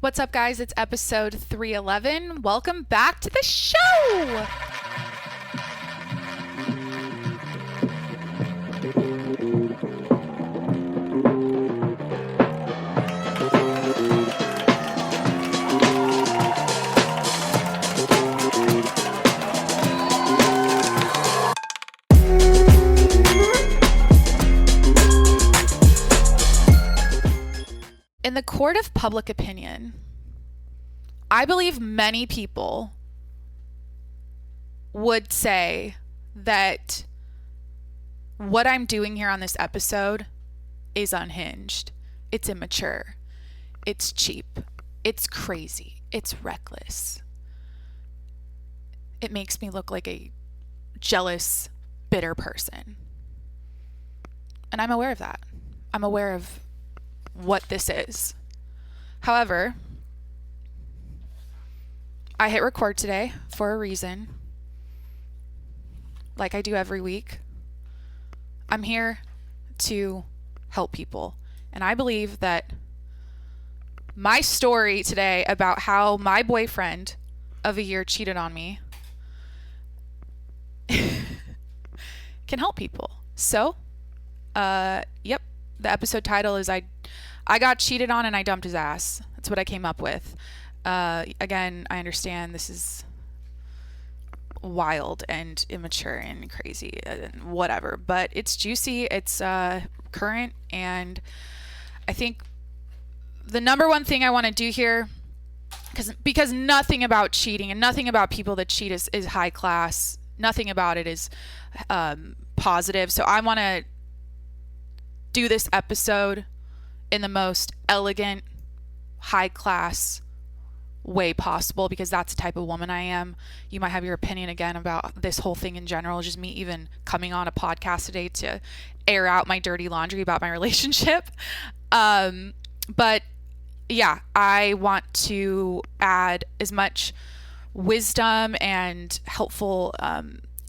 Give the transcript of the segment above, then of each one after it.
What's up, guys? It's episode 311. Welcome back to the show. In the court of public opinion, I believe many people would say that what I'm doing here on this episode is unhinged. It's immature. It's cheap. It's crazy. It's reckless. It makes me look like a jealous, bitter person. And I'm aware of that. I'm aware of what this is. However, I hit record today for a reason. Like I do every week. I'm here to help people. And I believe that my story today about how my boyfriend of a year cheated on me can help people. So, yep, the episode title is I got cheated on and I dumped his ass. That's what I came up with. Again, I understand this is wild and immature and crazy and whatever, but it's juicy, it's current, and I think the number one thing I want to do here, because nothing about cheating and nothing about people that cheat is high class, nothing about it is positive, so I want to do this episode in the most elegant, high class way possible, because that's the type of woman I am. You might have your opinion again about this whole thing in general, just me even coming on a podcast today to air out my dirty laundry about my relationship. But yeah, I want to add as much wisdom and helpful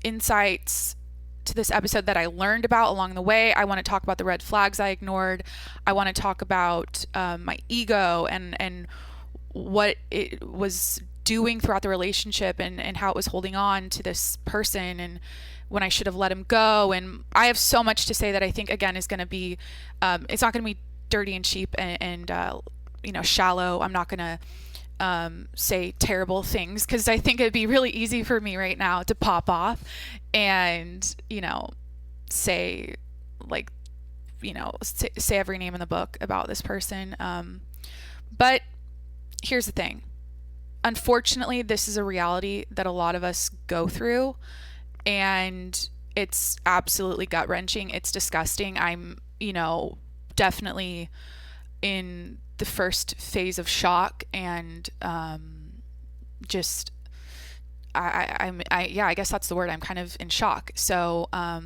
insights to this episode that I learned about along the way. I want to talk about the red flags I ignored. I want to talk about my ego and what it was doing throughout the relationship and how it was holding on to this person and when I should have let him go. And I have so much to say that I think, again, is going to be, it's not going to be dirty and cheap and shallow. I'm not going to say terrible things, because I think it'd be really easy for me right now to pop off and say say every name in the book about this person, but here's the thing. Unfortunately, this is a reality that a lot of us go through, and it's absolutely gut-wrenching. It's disgusting. I'm definitely in the first phase of shock and I guess that's the word. I'm kind of in shock. So I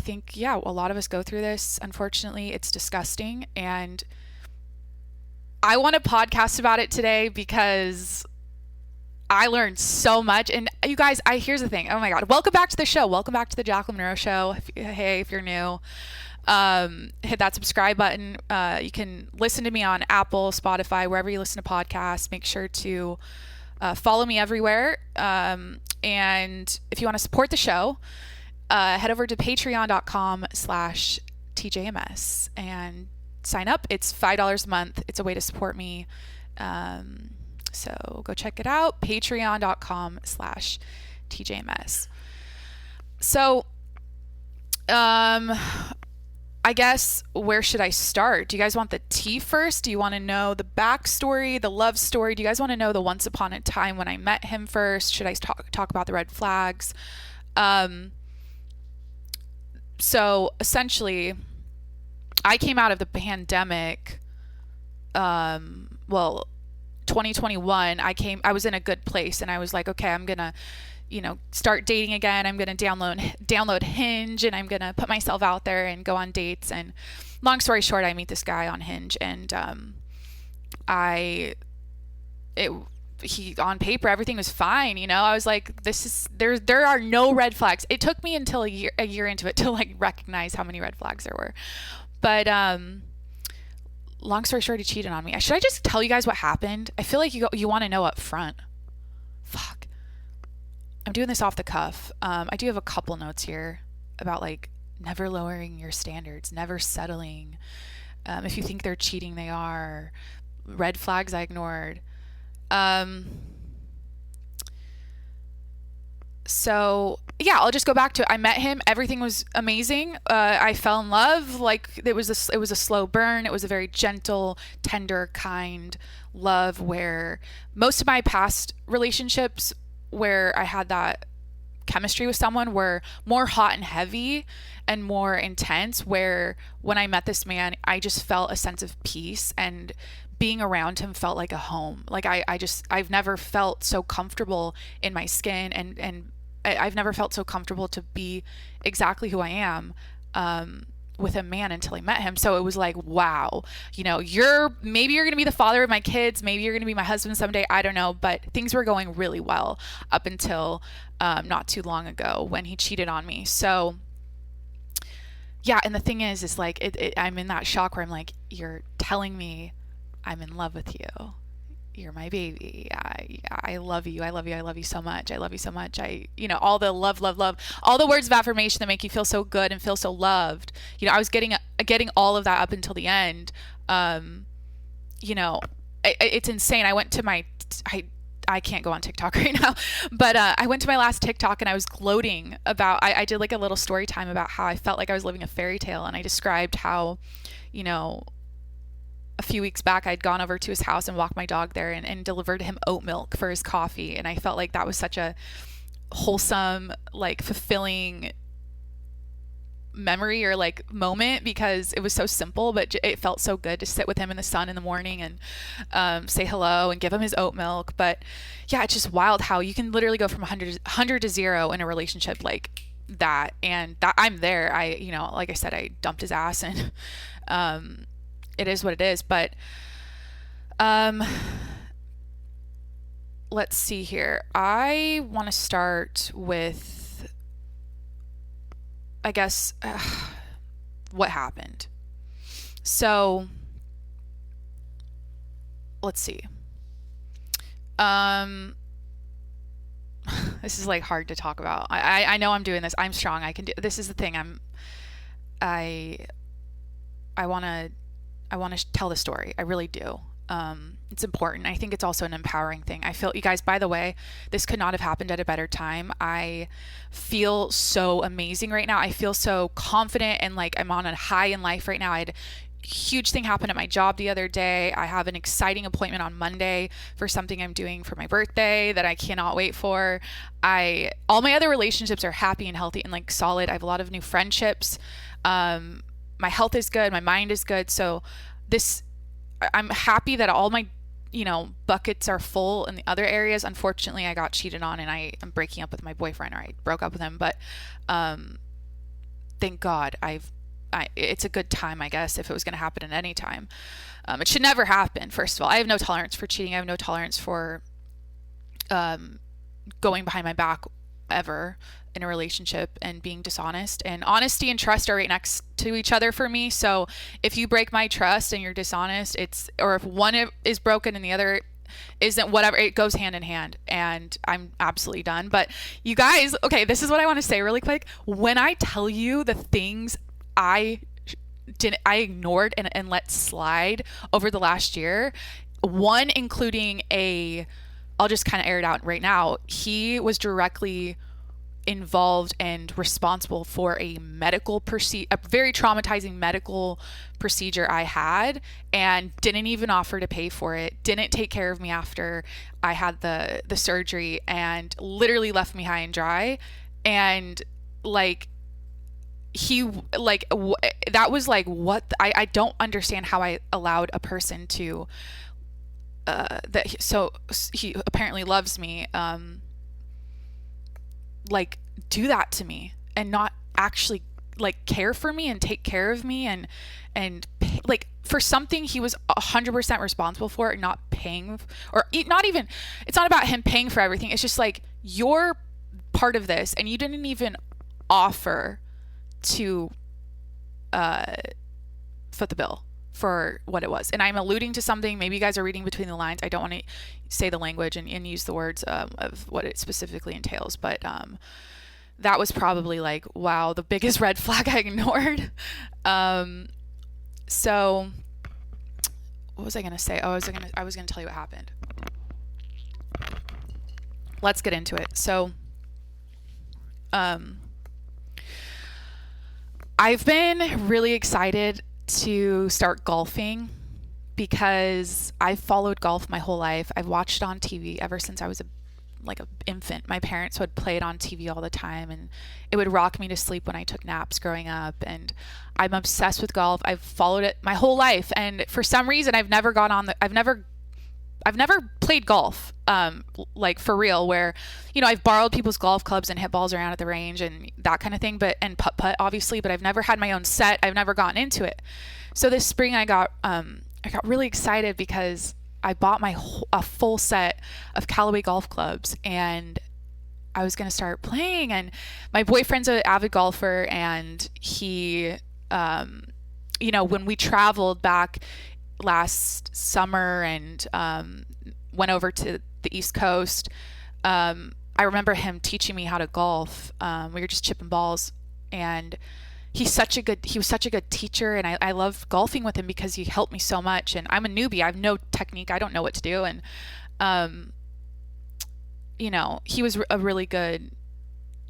think, a lot of us go through this. Unfortunately, it's disgusting, and I want to podcast about it today because I learned so much. And you guys, here's the thing. Oh my God. Welcome back to the show. Welcome back to the Jacqueline Monroe show. If you're new, hit that subscribe button. You can listen to me on Apple, Spotify, wherever you listen to podcasts. Make sure to follow me everywhere. And if you want to support the show, head over to patreon.com/tjms and sign up. It's $5 a month. It's a way to support me. So go check it out. Patreon.com/tjms. So, I guess, where should I start? Do you guys want the tea first? Do you want to know the backstory, the love story? Do you guys want to know the once upon a time when I met him first? Should I talk about the red flags? So essentially, I came out of the pandemic, 2021. I was in a good place, and I was like, okay, I'm gonna start dating again. I'm going to download Hinge, and I'm going to put myself out there and go on dates. And long story short, I meet this guy on Hinge, and on paper, everything was fine. I was like, there are no red flags. It took me until a year into it to recognize how many red flags there were. But long story short, he cheated on me. Should I just tell you guys what happened? I feel like you want to know up front. Fuck. I'm doing this off the cuff. I do have a couple notes here about like never lowering your standards, never settling. If you think they're cheating, they are. Red flags I ignored. So yeah, I'll just go back to it. I met him. Everything was amazing. I fell in love. Like it was a slow burn. It was a very gentle, tender, kind love where most of my past relationships where I had that chemistry with someone were more hot and heavy and more intense, where when I met this man, I just felt a sense of peace, and being around him felt like a home. Like I've never felt so comfortable in my skin, and I've never felt so comfortable to be exactly who I am with a man until I met him. So it was like, wow, maybe you're going to be the father of my kids. Maybe you're going to be my husband someday. I don't know. But things were going really well up until not too long ago when he cheated on me. So yeah. And the thing is like, I'm in that shock where I'm like, you're telling me I'm in love with you. You're my baby. I love you. I love you. I love you so much. I love you so much. All the love, all the words of affirmation that make you feel so good and feel so loved. I was getting all of that up until the end. It's insane. I went to I can't go on TikTok right now, but I went to my last TikTok and I was gloating about, I did like a little story time about how I felt like I was living a fairy tale. And I described how, a few weeks back, I'd gone over to his house and walked my dog there and delivered him oat milk for his coffee. And I felt like that was such a wholesome, like fulfilling memory or like moment, because it was so simple, but it felt so good to sit with him in the sun in the morning and say hello and give him his oat milk. But yeah, it's just wild how you can literally go from 100 to 0 in a relationship like that. And that I'm there. Like I said, I dumped his ass, and it is what it is. But let's see here. I want to start with, I guess, what happened. So let's see. This is like hard to talk about. I know I'm doing this. I'm strong. I can do this. Is the thing. I want to tell the story. I really do. It's important. I think it's also an empowering thing. I feel, you guys, by the way, this could not have happened at a better time. I feel so amazing right now. I feel so confident and like I'm on a high in life right now. I had a huge thing happen at my job the other day. I have an exciting appointment on Monday for something I'm doing for my birthday that I cannot wait for. All my other relationships are happy and healthy and like solid. I have a lot of new friendships. My health is good. My mind is good. So I'm happy that all my, buckets are full in the other areas. Unfortunately, I got cheated on and I am breaking up with my boyfriend, or I broke up with him. But, thank God it's a good time, I guess, if it was going to happen at any time. It should never happen. First of all, I have no tolerance for cheating. I have no tolerance for, going behind my back ever in a relationship and being dishonest. And honesty and trust are right next to each other for me. So if you break my trust and you're dishonest, or if one is broken and the other isn't, whatever, it goes hand in hand, and I'm absolutely done. But you guys, okay, this is what I want to say really quick. When I tell you the things I ignored and let slide over the last year, one including I'll just kind of air it out right now. He was directly involved and responsible for a very traumatizing medical procedure I had, and didn't even offer to pay for it, didn't take care of me after I had the surgery, and literally left me high and dry. And like, that was like, what? I don't understand how I allowed a person to, so he apparently loves me, like do that to me and not actually like care for me and take care of me and pay, like for something he was 100% responsible for, not paying, or not even, it's not about him paying for everything. It's just like, you're part of this and you didn't even offer to foot the bill for what it was. And I'm alluding to something, maybe you guys are reading between the lines. I don't want to say the language and use the words of what it specifically entails, but that was probably like, wow, the biggest red flag I ignored. So what was I going to say? Oh, I was going to tell you what happened. Let's get into it. So, I've been really excited to start golfing because I've followed golf my whole life. I've watched it on TV ever since I was an infant. My parents would play it on TV all the time, and it would rock me to sleep when I took naps growing up. And I'm obsessed with golf. I've followed it my whole life, and for some reason, I've never played golf, like for real, where, you know, I've borrowed people's golf clubs and hit balls around at the range and that kind of thing, and putt obviously, but I've never had my own set. I've never gotten into it. So this spring I got really excited because I bought a full set of Callaway golf clubs, and I was going to start playing. And my boyfriend's an avid golfer, and he, you know, when we traveled back last summer and went over to the East Coast, I remember him teaching me how to golf. We were just chipping balls, and he was such a good teacher, and I love golfing with him because he helped me so much. And I'm a newbie. I have no technique. I don't know what to do. And you know, he was a really good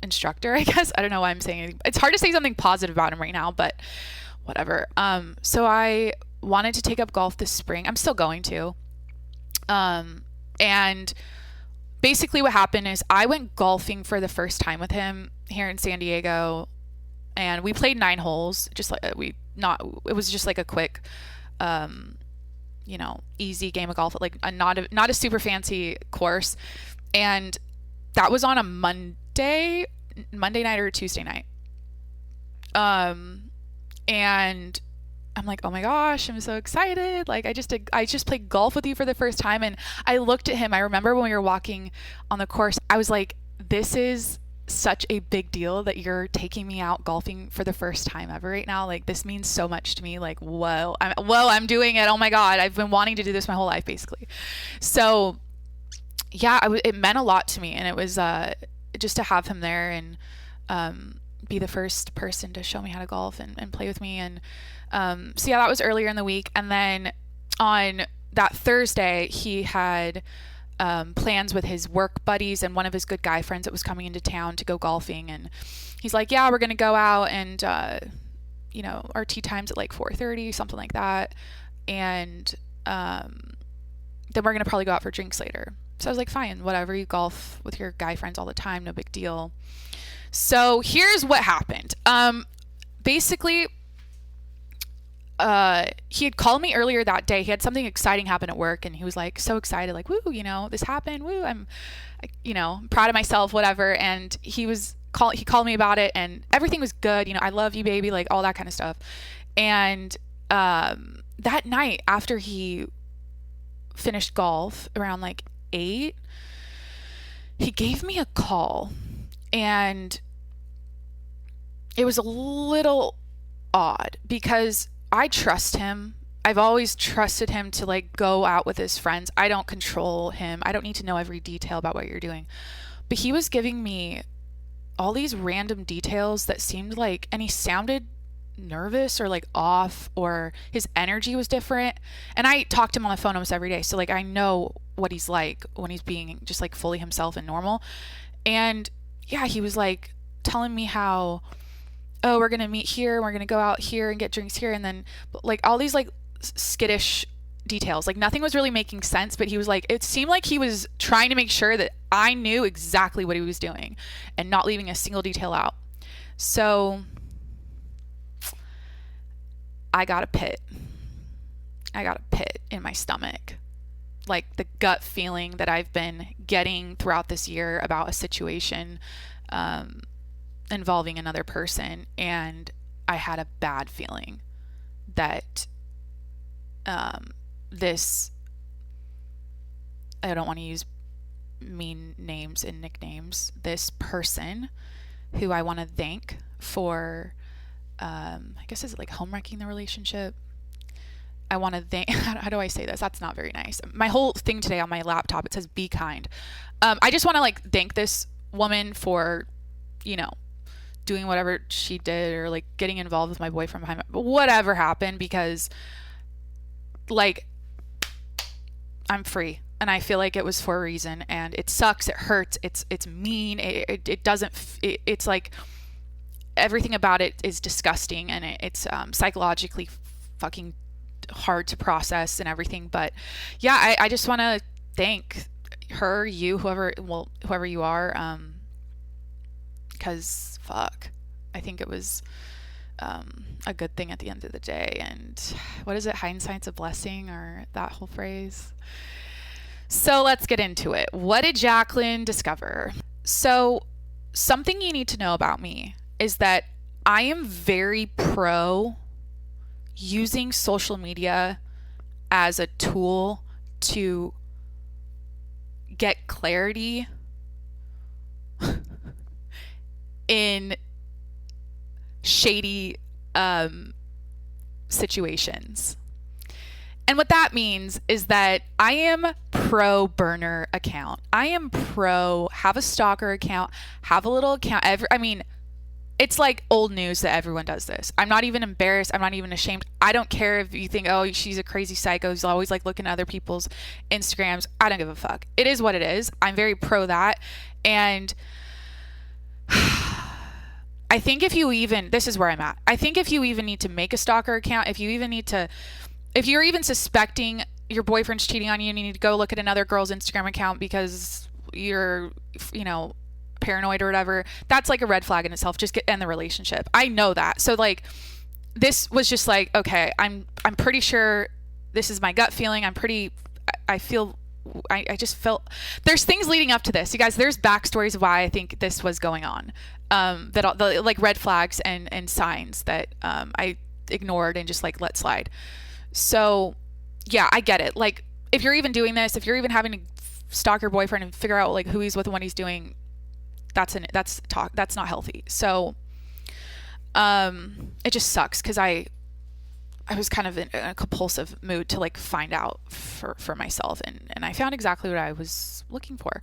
instructor, I guess. I don't know why I'm saying anything. It's hard to say something positive about him right now, but whatever. So I wanted to take up golf this spring. I'm still going to. And basically what happened is I went golfing for the first time with him here in San Diego, and we played 9 holes. It was just like a quick, you know, easy game of golf, like not a super fancy course. And that was on a Monday night or a Tuesday night. And I'm like, oh my gosh, I'm so excited. Like I just played golf with you for the first time. And I looked at him. I remember when we were walking on the course, I was like, this is such a big deal that you're taking me out golfing for the first time ever right now. Like this means so much to me. Like, I'm doing it. Oh my God. I've been wanting to do this my whole life, basically. So yeah, it meant a lot to me. And it was, just to have him there and, be the first person to show me how to golf and play with me. And, so yeah, that was earlier in the week. And then on that Thursday, he had plans with his work buddies and one of his good guy friends that was coming into town to go golfing. And he's like, yeah, we're going to go out and, you know, our tea time's at like 4:30, something like that. And then we're going to probably go out for drinks later. So I was like, fine, whatever. You golf with your guy friends all the time. No big deal. So here's what happened. Basically, he had called me earlier that day. He had something exciting happen at work, and he was like so excited, like, woo, you know, this happened. Woo, you know, proud of myself, whatever. And he called me about it, and everything was good. You know, I love you, baby, like all that kind of stuff. And that night after he finished golf around like 8, he gave me a call, and it was a little odd because I trust him. I've always trusted him to like go out with his friends. I don't control him. I don't need to know every detail about what you're doing. But he was giving me all these random details that seemed like, and he sounded nervous or like off, or his energy was different. And I talk to him on the phone almost every day. So like I know what he's like when he's being just like fully himself and normal. And yeah, he was like telling me how, oh, we're going to meet here, we're going to go out here and get drinks here. And then like all these like skittish details, like nothing was really making sense, but he was like, it seemed like he was trying to make sure that I knew exactly what he was doing and not leaving a single detail out. So I got a pit in my stomach, like the gut feeling that I've been getting throughout this year about a situation, involving another person. And I had a bad feeling that this, I don't want to use mean names and nicknames, this person who I want to thank for, I guess, is it like home wrecking the relationship? I want to thank, how do I say this? That's not very nice. My whole thing today on my laptop, it says be kind. I just want to like thank this woman for, you know, doing whatever she did, or like getting involved with my boyfriend behind whatever happened, because like I'm free. And I feel like it was for a reason, and it sucks. It hurts. It's mean. It doesn't, it's like everything about it is disgusting, and it's psychologically fucking hard to process and everything. But yeah, I just want to thank her, you, whoever you are, because fuck, I think it was a good thing at the end of the day. And what is it? Hindsight's a blessing, or that whole phrase. So let's get into it. What did Jacqueline discover? So something you need to know about me is that I am very pro using social media as a tool to get clarity in shady situations. And what that means is that I am pro burner account. I am pro have a stalker account, have a little account. It's like old news that everyone does this. I'm not even embarrassed. I'm not even ashamed. I don't care if you think, oh, she's a crazy psycho who's always like looking at other people's Instagrams. I don't give a fuck. It is what it is. I'm very pro that. And I think this is where I'm at. I think if you even need to make a stalker account, if you're even suspecting your boyfriend's cheating on you and you need to go look at another girl's Instagram account because you're, paranoid or whatever, that's like a red flag in itself. Just end the relationship. I know that. So like, this was just like, okay, I'm pretty sure this is my gut feeling. I just felt there's things leading up to this. You guys, there's backstories of why I think this was going on. The like red flags and signs that I ignored and just like let slide. So yeah, I get it. Like if you're even doing this, if you're even having to stalk your boyfriend and figure out like who he's with and what he's doing, that's not healthy. So it just sucks because I was kind of in a compulsive mood to like find out for myself, and I found exactly what I was looking for.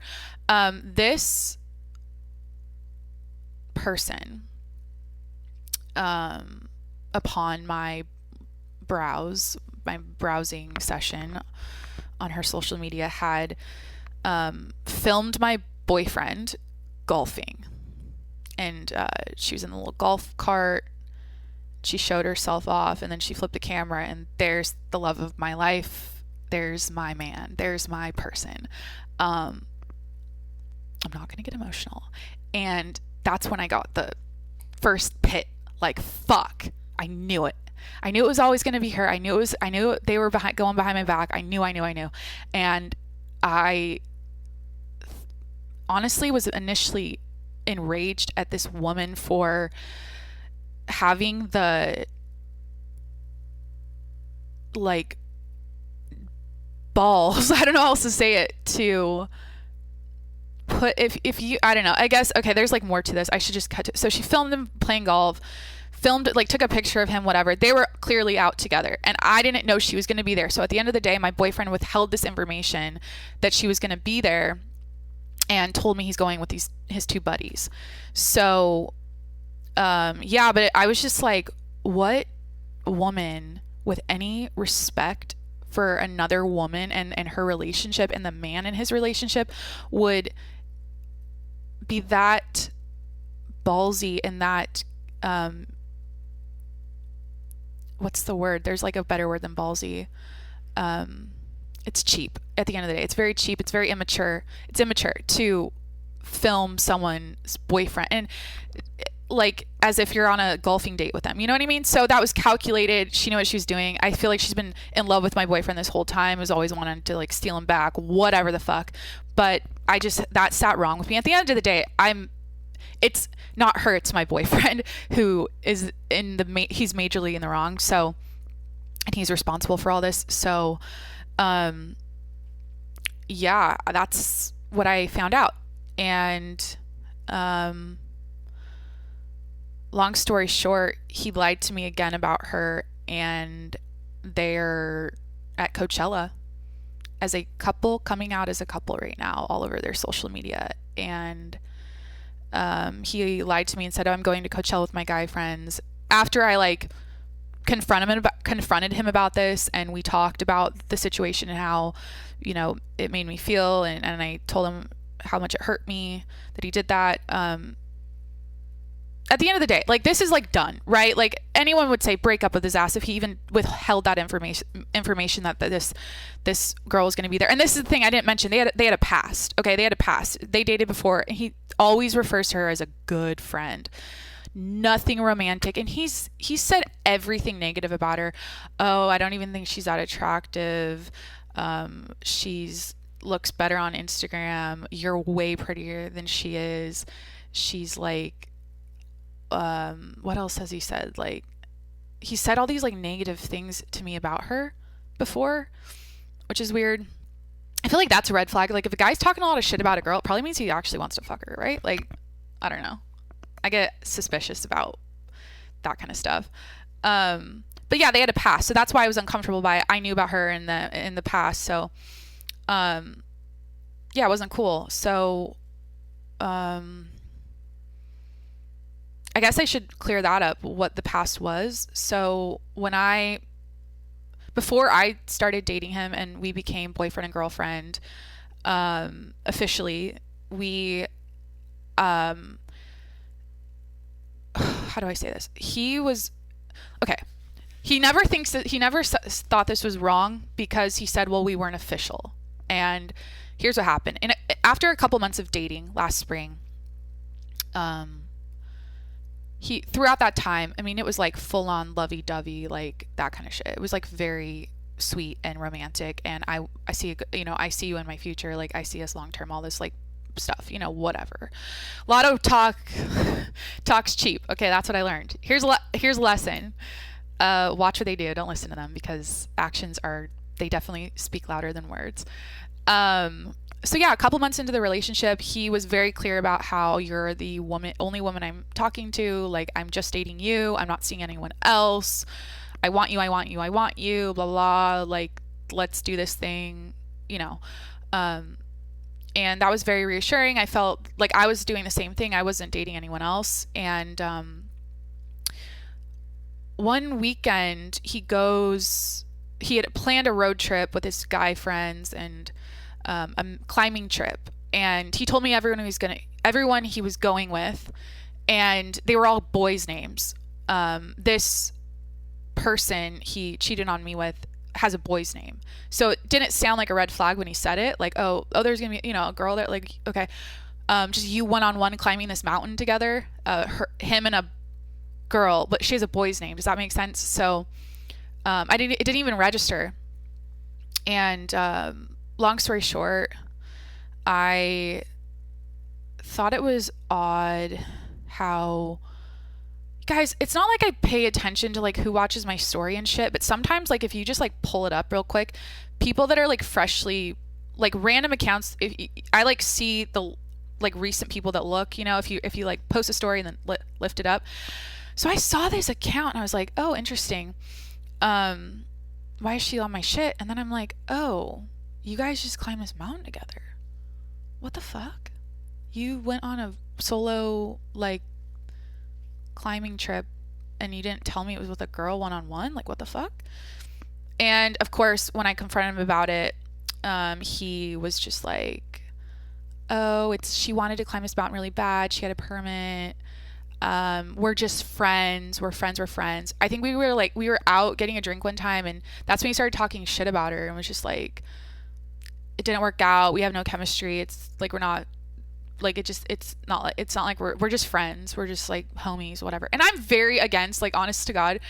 This person, upon my browsing session on her social media, had filmed my boyfriend golfing, and she was in the little golf cart. She showed herself off, and then she flipped the camera, and there's the love of my life. There's my man. There's my person. I'm not going to get emotional. And that's when I got the first pit. Like, fuck. I knew it. I knew it was always going to be her. I knew they were going behind my back. I knew. And I honestly was initially enraged at this woman for having the like balls, I don't know how else to say it, to put, if you, I don't know, I guess, okay, there's like more to this. I should just cut to, so she filmed them playing golf, took a picture of him, whatever. They were clearly out together, and I didn't know she was going to be there. So at the end of the day, my boyfriend withheld this information that she was going to be there and told me he's going with his two buddies. So yeah, but I was just like, what woman with any respect for another woman and her relationship and the man in his relationship would be that ballsy and that, what's the word? There's like a better word than ballsy. It's cheap at the end of the day. It's very cheap. It's very immature. It's immature to film someone's boyfriend and like as if you're on a golfing date with them. You know what I mean? So that was calculated. She knew what she was doing. I feel like she's been in love with my boyfriend this whole time, was always wanting to like steal him back, whatever the fuck. But that sat wrong with me. At the end of the day, it's not her, it's my boyfriend who is he's majorly in the wrong. So, and he's responsible for all this. So, yeah, that's what I found out. And, long story short, he lied to me again about her, and they're at Coachella as a couple, coming out as a couple right now all over their social media. And he lied to me and said, oh, I'm going to Coachella with my guy friends. After I like confronted him about this, and we talked about the situation and how, you know, it made me feel, and I told him how much it hurt me that he did that. At the end of the day, like, this is like done, right? Like, anyone would say break up with his ass if he even withheld that information that this girl was going to be there. And this is the thing I didn't mention. They had a past. Okay, they had a past. They dated before, and he always refers to her as a good friend. Nothing romantic. And he said everything negative about her. Oh, I don't even think she's that attractive. She's looks better on Instagram. You're way prettier than she is. She's like, what else has he said? Like, he said all these like negative things to me about her before, which is weird. I feel like that's a red flag. Like, if a guy's talking a lot of shit about a girl, it probably means he actually wants to fuck her, right? Like, I don't know. I get suspicious about that kind of stuff. But yeah, they had a past, so that's why I was uncomfortable by it. I knew about her in the past, so yeah, it wasn't cool. So I guess I should clear that up, what the past was. So before I started dating him and we became boyfriend and girlfriend, officially, we, how do I say this? Okay. He never thought this was wrong because he said, well, we weren't official. And here's what happened. And after a couple months of dating last spring, throughout that time, I mean, it was like full on lovey-dovey, like that kind of shit. It was like very sweet and romantic. And I see you in my future. Like, I see us long-term, all this like stuff, you know, whatever. A lot of talk's cheap. Okay. That's what I learned. Here's a lesson. Watch what they do. Don't listen to them, because actions they definitely speak louder than words. So yeah, a couple months into the relationship, he was very clear about how you're the only woman I'm talking to. Like, I'm just dating you. I'm not seeing anyone else. I want you. Blah, blah. Like, let's do this thing, you know. And that was very reassuring. I felt like I was doing the same thing. I wasn't dating anyone else. And, one weekend he had planned a road trip with his guy friends and a climbing trip, and he told me everyone he was going with, and they were all boys' names. This person he cheated on me with has a boy's name, so it didn't sound like a red flag when he said it. Like, oh, there's gonna be, you know, a girl there. Like, okay, just you one-on-one climbing this mountain together. Him and a girl, but she has a boy's name. Does that make sense? So it didn't even register. And long story short, I thought it was odd how, guys, it's not like I pay attention to like who watches my story and shit, but sometimes, like, if you just like pull it up real quick, people that are like freshly, like, random accounts, I like see the like recent people that look, you know, if you like post a story and then lift it up. So I saw this account and I was like, oh, interesting. Why is she on my shit? And then I'm like, oh, you guys just climbed this mountain together. What the fuck? You went on a solo, like, climbing trip and you didn't tell me it was with a girl one-on-one? Like, what the fuck? And of course, when I confronted him about it, he was just like, oh, she wanted to climb this mountain really bad. She had a permit. We're just friends. We're friends. I think we were out getting a drink one time, and that's when he started talking shit about her and was just like, it didn't work out. We have no chemistry. It's like, we're not like, it's not like we're just friends. We're just like homies, whatever. And I'm very against, like, honest to God,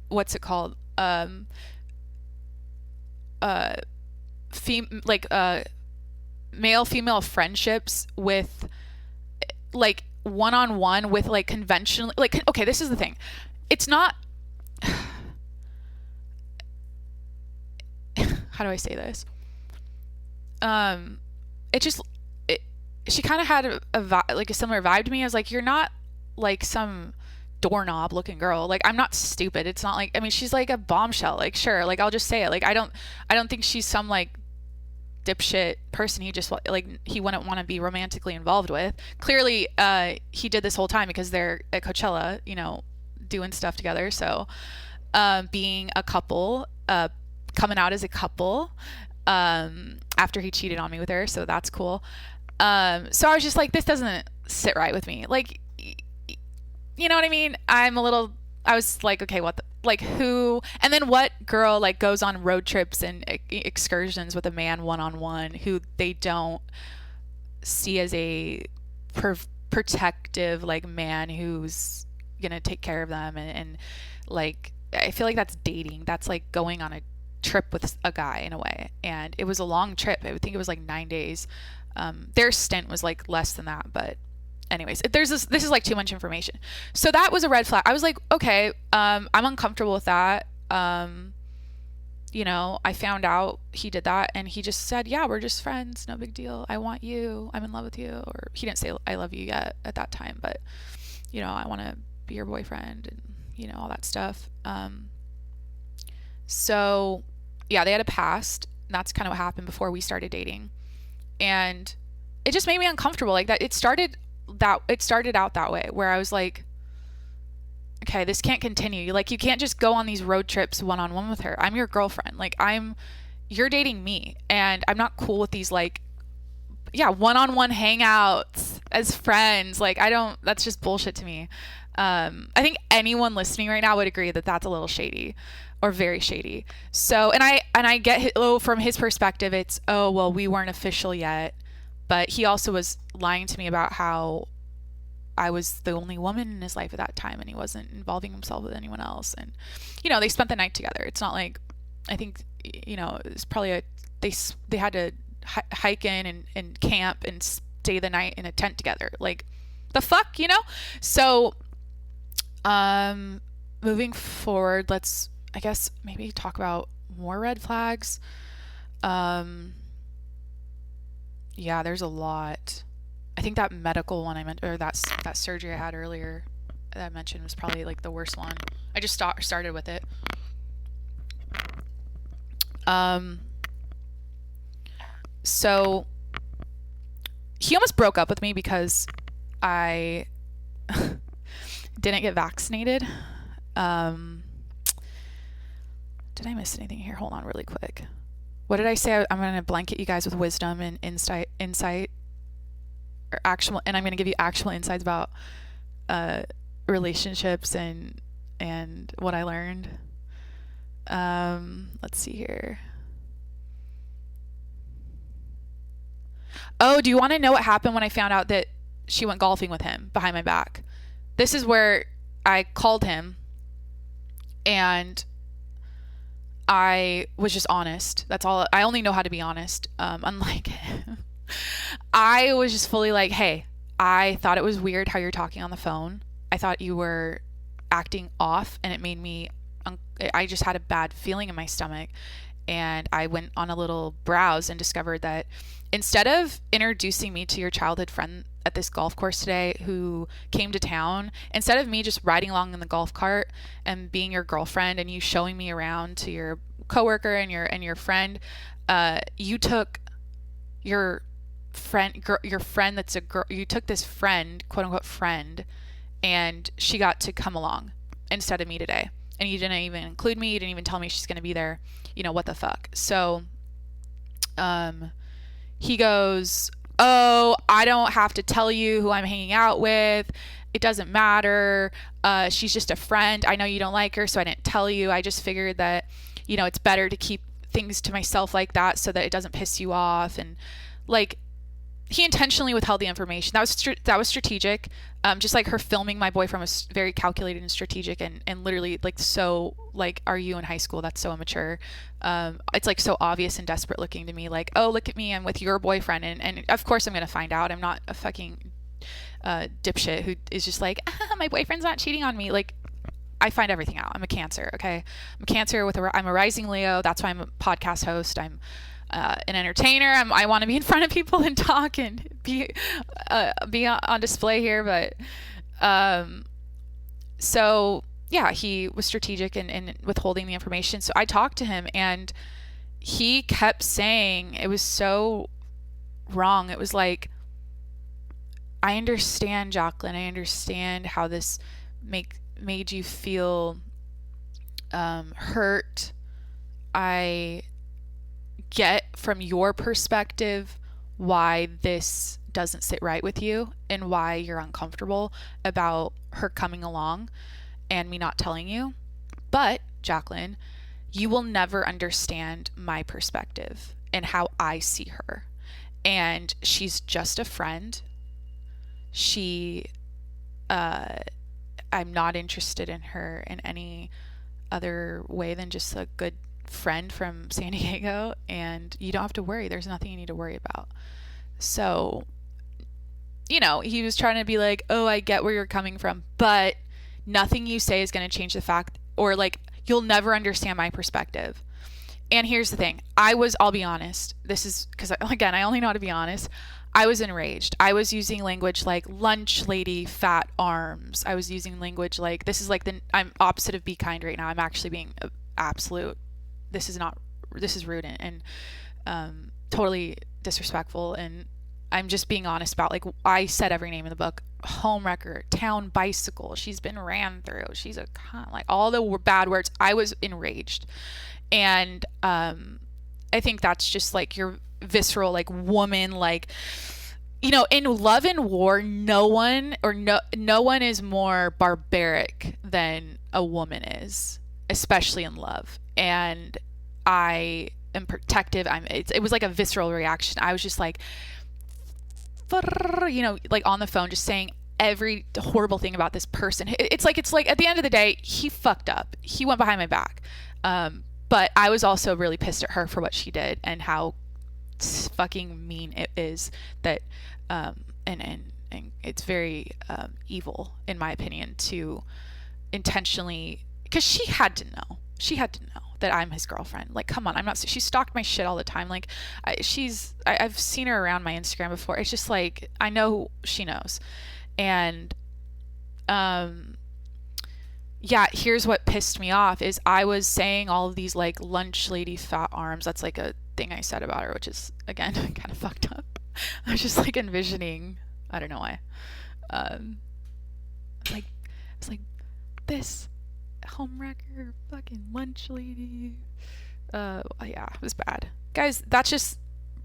what's it called? Male female friendships with, like, one-on-one with, like, conventionally, like, okay, this is the thing. It's not, how do I say this? She kind of had a similar vibe to me. I was like, you're not like some doorknob looking girl. Like, I'm not stupid. It's not like, I mean, she's like a bombshell. Like, sure, like, I'll just say it. Like, I don't think she's some like dipshit person he just like he wouldn't want to be romantically involved with. Clearly he did this whole time because they're at Coachella, you know, doing stuff together. So being a couple, coming out as a couple, after he cheated on me with her, so that's cool. So I was just like, this doesn't sit right with me. Like, you know what I mean? I was like, okay, what the, like, who, and then what girl like goes on road trips and excursions with a man one-on-one who they don't see as a protective like man who's gonna take care of them, and like, I feel like that's dating. That's like going on a trip with a guy in a way. And it was a long trip. I think it was like 9 days. Their stint was like less than that, but anyways, this is like too much information. So that was a red flag. I was like, okay, I'm uncomfortable with that. You know, I found out he did that, and he just said, yeah, we're just friends, no big deal, I want you, I'm in love with you. Or he didn't say I love you yet at that time, but you know, I want to be your boyfriend, and you know, all that stuff. So yeah, they had a past, and that's kind of what happened before we started dating. And it just made me uncomfortable. Like, that it started out that way, where I was like, okay, this can't continue. Like, you can't just go on these road trips one-on-one with her. I'm your girlfriend. Like, you're dating me, and I'm not cool with these like, yeah, one-on-one hangouts as friends. Like, that's just bullshit to me. I think anyone listening right now would agree that that's a little shady, or very shady. So, and I get, from his perspective, it's, oh, well, we weren't official yet, but he also was lying to me about how I was the only woman in his life at that time, and he wasn't involving himself with anyone else. And, you know, they spent the night together. It's not like, I think, you know, it's probably they had to hike in and camp and stay the night in a tent together. Like, the fuck, you know? So, moving forward, let's, I guess, maybe talk about more red flags. Yeah, there's a lot. I think that medical one I meant, or that surgery I had earlier that I mentioned, was probably like the worst one. I just started with it. So he almost broke up with me because I didn't get vaccinated. Did I miss anything here? Hold on really quick. What did I say? I'm going to blanket you guys with wisdom and insight, or actual, and I'm going to give you actual insights about relationships and what I learned. Let's see here. Oh, do you want to know what happened when I found out that she went golfing with him behind my back? This is where I called him, and I was just honest. That's all. I only know how to be honest. Unlike him. I was just fully like, hey, I thought it was weird how you're talking on the phone. I thought you were acting off, and it made me, I just had a bad feeling in my stomach. And I went on a little browse and discovered that instead of introducing me to your childhood friend at this golf course today who came to town, instead of me just riding along in the golf cart and being your girlfriend and you showing me around to your coworker and your friend, you took your friend that's a girl, you took this friend, quote unquote friend, and she got to come along instead of me today. And you didn't even include me. You didn't even tell me she's going to be there. You know, what the fuck? So, he goes, oh, I don't have to tell you who I'm hanging out with. It doesn't matter. She's just a friend. I know you don't like her, so I didn't tell you. I just figured that, you know, it's better to keep things to myself like that so that it doesn't piss you off. And like, he intentionally withheld the information. That was strategic. Just like her filming my boyfriend was very calculated and strategic, and literally like, so like, are you in high school? That's so immature. It's like so obvious and desperate looking to me. Like, oh, look at me, I'm with your boyfriend, and of course I'm gonna find out. I'm not a fucking dipshit who is just like, my boyfriend's not cheating on me. Like, I find everything out. I'm a Cancer. Okay, I'm a Cancer I'm a rising Leo. That's why I'm a podcast host. I'm an entertainer. I want to be in front of people and talk and be on display here, but So yeah, he was strategic in withholding the information. So I talked to him, and he kept saying it was so wrong. It was like, I understand, Jacqueline. I understand how this made you feel hurt. I get from your perspective why this doesn't sit right with you and why you're uncomfortable about her coming along and me not telling you. But, Jacqueline, you will never understand my perspective and how I see her. And she's just a friend. I'm not interested in her in any other way than just a good friend from San Diego, and you don't have to worry. There's nothing you need to worry about. So, he was trying to be like, oh, I get where you're coming from, but nothing you say is going to change the fact, or like, you'll never understand my perspective. And here's the thing. I'll be honest. This is because, again, I only know how to be honest. I was enraged. I was using language like lunch lady, fat arms. I was using language like, this is like I'm opposite of be kind right now. I'm actually being absolute. This is rude and totally disrespectful. And I'm just being honest about, like, I said every name in the book: homewrecker, town bicycle, she's been ran through, she's a con, like all the bad words. I was enraged. And I think that's just like your visceral, like, woman, like, in love and war, no one is more barbaric than a woman is, especially in love. And I am protective. It was like a visceral reaction. I was just like, like on the phone, just saying every horrible thing about this person. It's like at the end of the day, he fucked up. He went behind my back. But I was also really pissed at her for what she did and how fucking mean it is that, and it's very evil, in my opinion, to intentionally, because she had to know that I'm his girlfriend. Like, come on, she stalked my shit all the time. Like, I've seen her around my Instagram before. It's just like, I know she knows. And, yeah, here's what pissed me off is I was saying all of these like lunch lady fat arms. That's like a thing I said about her, which is, again, kind of fucked up. I was just like envisioning, I don't know why. It's like this homewrecker, fucking lunch lady. Yeah, it was bad. Guys, that's just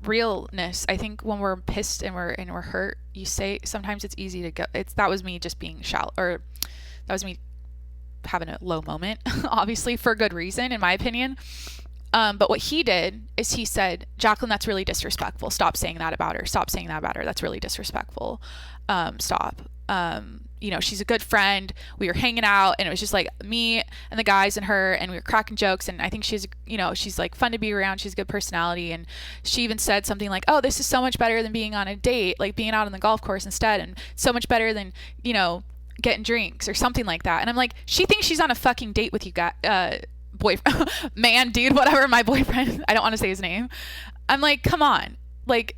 realness. I think when we're pissed and we're hurt, you say, sometimes it's easy to go. That was me just being shallow, or that was me having a low moment, obviously for a good reason, in my opinion. But what he did is he said, Jacqueline, that's really disrespectful. Stop saying that about her. Stop saying that about her. That's really disrespectful. Stop. She's a good friend. We were hanging out, and it was just like me and the guys and her, and we were cracking jokes. And I think she's like fun to be around. She's a good personality. And she even said something like, oh, this is so much better than being on a date, like being out on the golf course instead. And so much better than, getting drinks or something like that. And I'm like, she thinks she's on a fucking date with you guys, boyfriend, man, dude, whatever, my boyfriend. I don't want to say his name. I'm like, come on. Like,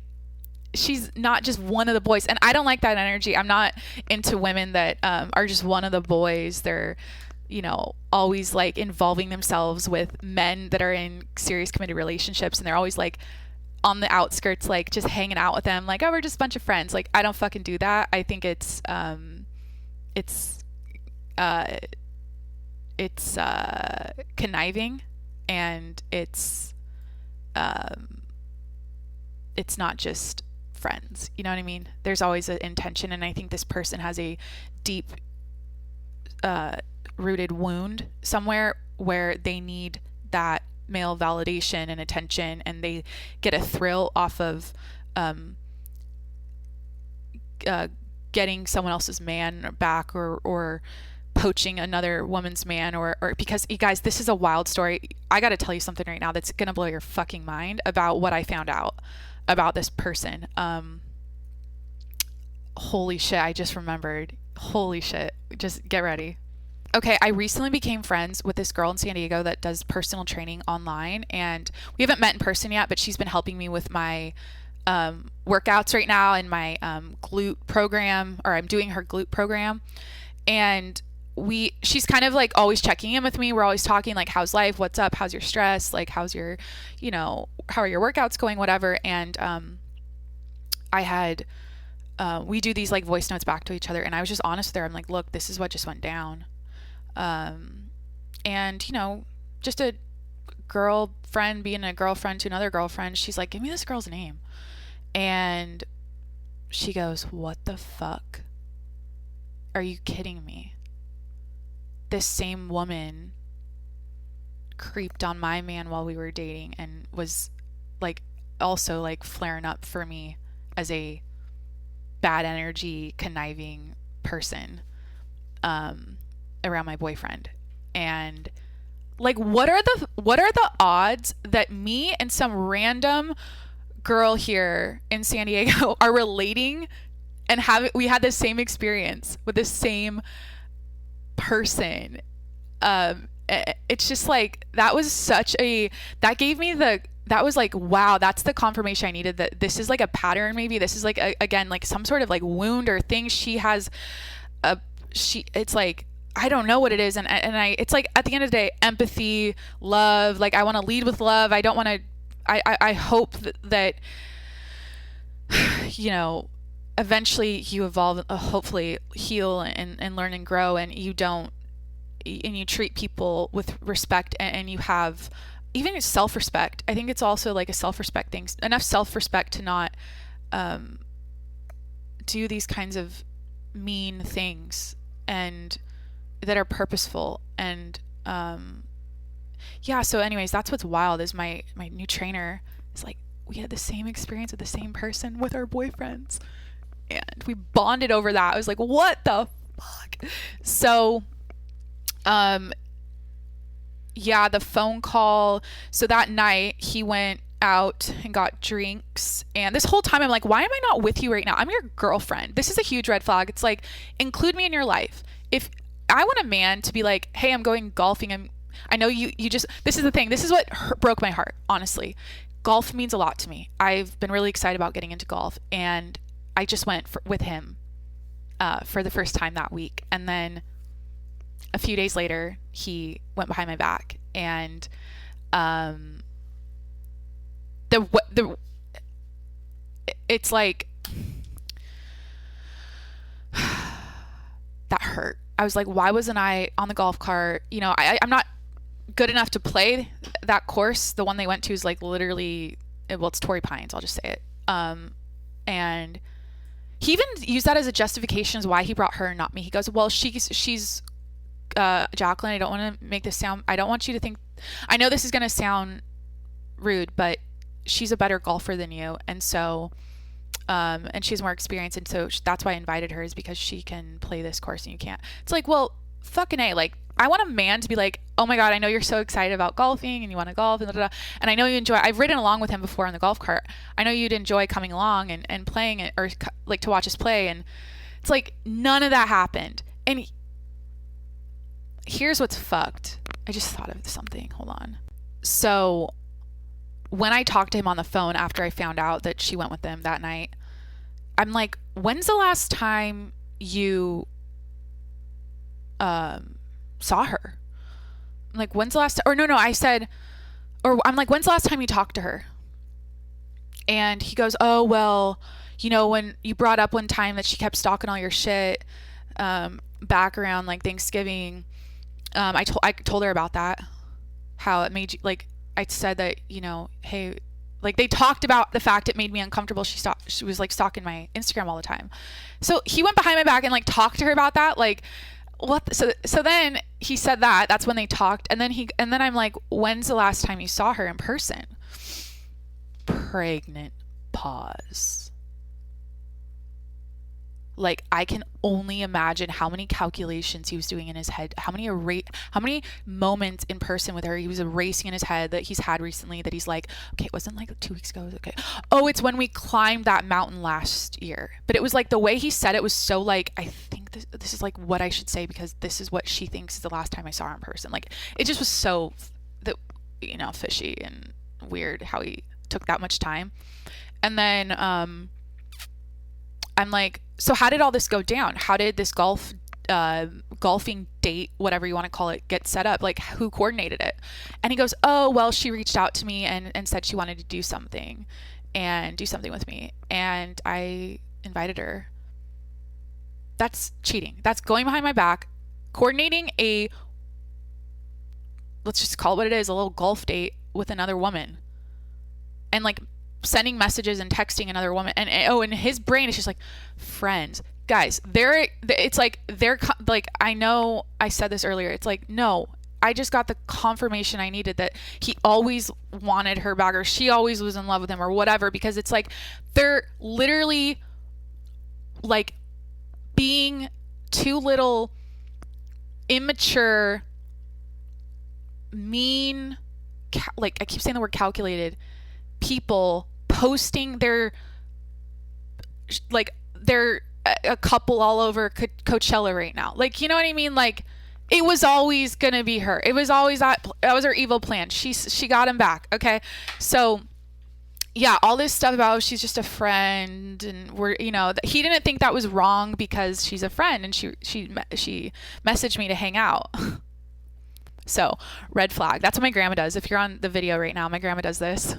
she's not just one of the boys. And I don't like that energy. I'm not into women that are just one of the boys. They're, always like involving themselves with men that are in serious committed relationships. And they're always like on the outskirts, like just hanging out with them. Like, oh, we're just a bunch of friends. Like, I don't fucking do that. I think it's conniving, and it's not just friends. You know what I mean? There's always an intention, and I think this person has a deep rooted wound somewhere where they need that male validation and attention, and they get a thrill off of getting someone else's man back, or poaching another woman's man, or because, you guys, this is a wild story. I got to tell you something right now that's going to blow your fucking mind about what I found out about this person. Holy shit, I just remembered. Holy shit. Just get ready. Okay, I recently became friends with this girl in San Diego that does personal training online, and we haven't met in person yet, but she's been helping me with my workouts right now, and my glute program, or I'm doing her glute program. And she's kind of like always checking in with me. We're always talking like, how's life? What's up? How's your stress? Like, how's your, how are your workouts going? Whatever. And, I had, we do these like voice notes back to each other. And I was just honest with her. I'm like, look, this is what just went down. And just a girlfriend being a girlfriend to another girlfriend. She's like, give me this girl's name. And she goes, what the fuck? Are you kidding me? This same woman creeped on my man while we were dating and was like also like flaring up for me as a bad energy conniving person around my boyfriend. And like, what are the odds that me and some random girl here in San Diego are relating and we had the same experience with the same person? It's just like, that was like, wow, that's the confirmation I needed, that this is like a pattern. Maybe this is like again like some sort of like wound or thing she has. It's like, I don't know what it is, and it's like, at the end of the day, empathy, love. Like, I want to lead with love. I don't want to. I hope that eventually you evolve, hopefully heal and learn and grow, and you treat people with respect, and you have even self-respect. I think it's also like a self-respect thing, enough self-respect to not do these kinds of mean things and that are purposeful. And so anyways, that's what's wild is my new trainer is like, we had the same experience with the same person with our boyfriends, and we bonded over that. I was like, what the fuck? So the phone call. So that night he went out and got drinks, and this whole time I'm like, why am I not with you right now? I'm your girlfriend. This is a huge red flag. It's like, include me in your life. If I want a man to be like, hey, I'm going golfing, I know you just, this is the thing, this is what broke my heart, honestly. Golf means a lot to me. I've been really excited about getting into golf, and I just went with him for the first time that week. And then a few days later, he went behind my back, and it's like, that hurt. I was like, why wasn't I on the golf cart? I'm not good enough to play that course. The one they went to is like literally, it's Torrey Pines, I'll just say it. And he even used that as a justification as why he brought her and not me. He goes, well, she's Jacqueline, I don't want to make this sound, I don't want you to think, I know this is going to sound rude, but she's a better golfer than you. And so, and she has more experience. And so that's why I invited her, is because she can play this course and you can't. It's like, well, fucking A, like, I want a man to be like, oh my God, I know you're so excited about golfing and you want to golf and and I know you enjoy, I've ridden along with him before on the golf cart. I know you'd enjoy coming along and playing it, or like to watch us play. And it's like, none of that happened. And here's what's fucked. I just thought of something. Hold on. So when I talked to him on the phone after I found out that she went with them that night, I'm like, when's the last time you saw her? I'm like, when's the last or no, I said, or I'm like, when's the last time you talked to her? And he goes, oh, well, when you brought up one time that she kept stalking all your shit back around like Thanksgiving, I told her about that, how it made you, like, I said that, hey, like, they talked about the fact it made me uncomfortable. She was like stalking my Instagram all the time. So he went behind my back and like talked to her about that. Like, what? So then he said that's when they talked. And then I'm like, when's the last time you saw her in person? Pregnant pause. Like, I can only imagine how many calculations he was doing in his head, how many moments in person with her he was erasing in his head that he's had recently, that he's like, okay, it wasn't like 2 weeks ago. Okay. Oh, it's when we climbed that mountain last year. But it was like, the way he said it was so like, I think this is like what I should say, because this is what she thinks is the last time I saw her in person. Like, it just was so, fishy and weird how he took that much time. And then, I'm like, so how did all this go down? How did this golf golfing date, whatever you want to call it, get set up? Like, who coordinated it? And he goes, oh, well, she reached out to me and said she wanted to do something with me. And I invited her. That's cheating. That's going behind my back, coordinating let's just call it what it is, a little golf date with another woman. And like sending messages and texting another woman. And in his brain, it's just like, friends. Guys, it's like, I know I said this earlier. It's like, no, I just got the confirmation I needed that he always wanted her back, or she always was in love with him, or whatever, because it's like, they're literally like being two little immature, mean, like I keep saying the word calculated, people posting they're a couple all over Coachella right now. Like, you know what I mean? Like, it was always gonna be her. It was always that was her evil plan. She got him back. Okay, so yeah, all this stuff about she's just a friend, and he didn't think that was wrong because she's a friend, and she messaged me to hang out. So, red flag. That's what my grandma does. If you're on the video right now, my grandma does this.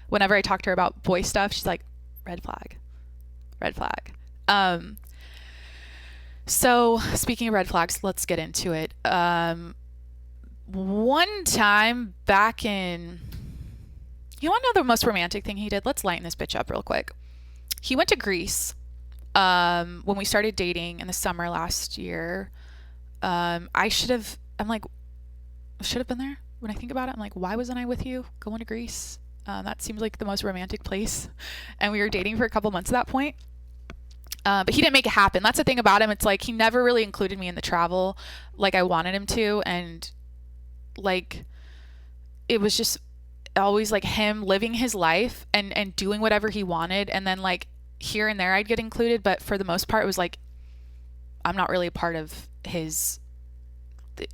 Whenever I talk to her about boy stuff, she's like, red flag. Red flag. So, speaking of red flags, let's get into it. One time back in... You want to know the most romantic thing he did? Let's lighten this bitch up real quick. He went to Greece when we started dating in the summer last year. I should have been there. When I think about it, I'm like, why wasn't I with you going to Greece? That seems like the most romantic place. And we were dating for a couple months at that point. But he didn't make it happen. That's the thing about him. It's like he never really included me in the travel like I wanted him to. And like, it was just always like him living his life and doing whatever he wanted. And then like here and there I'd get included. But for the most part, it was like, I'm not really a part of his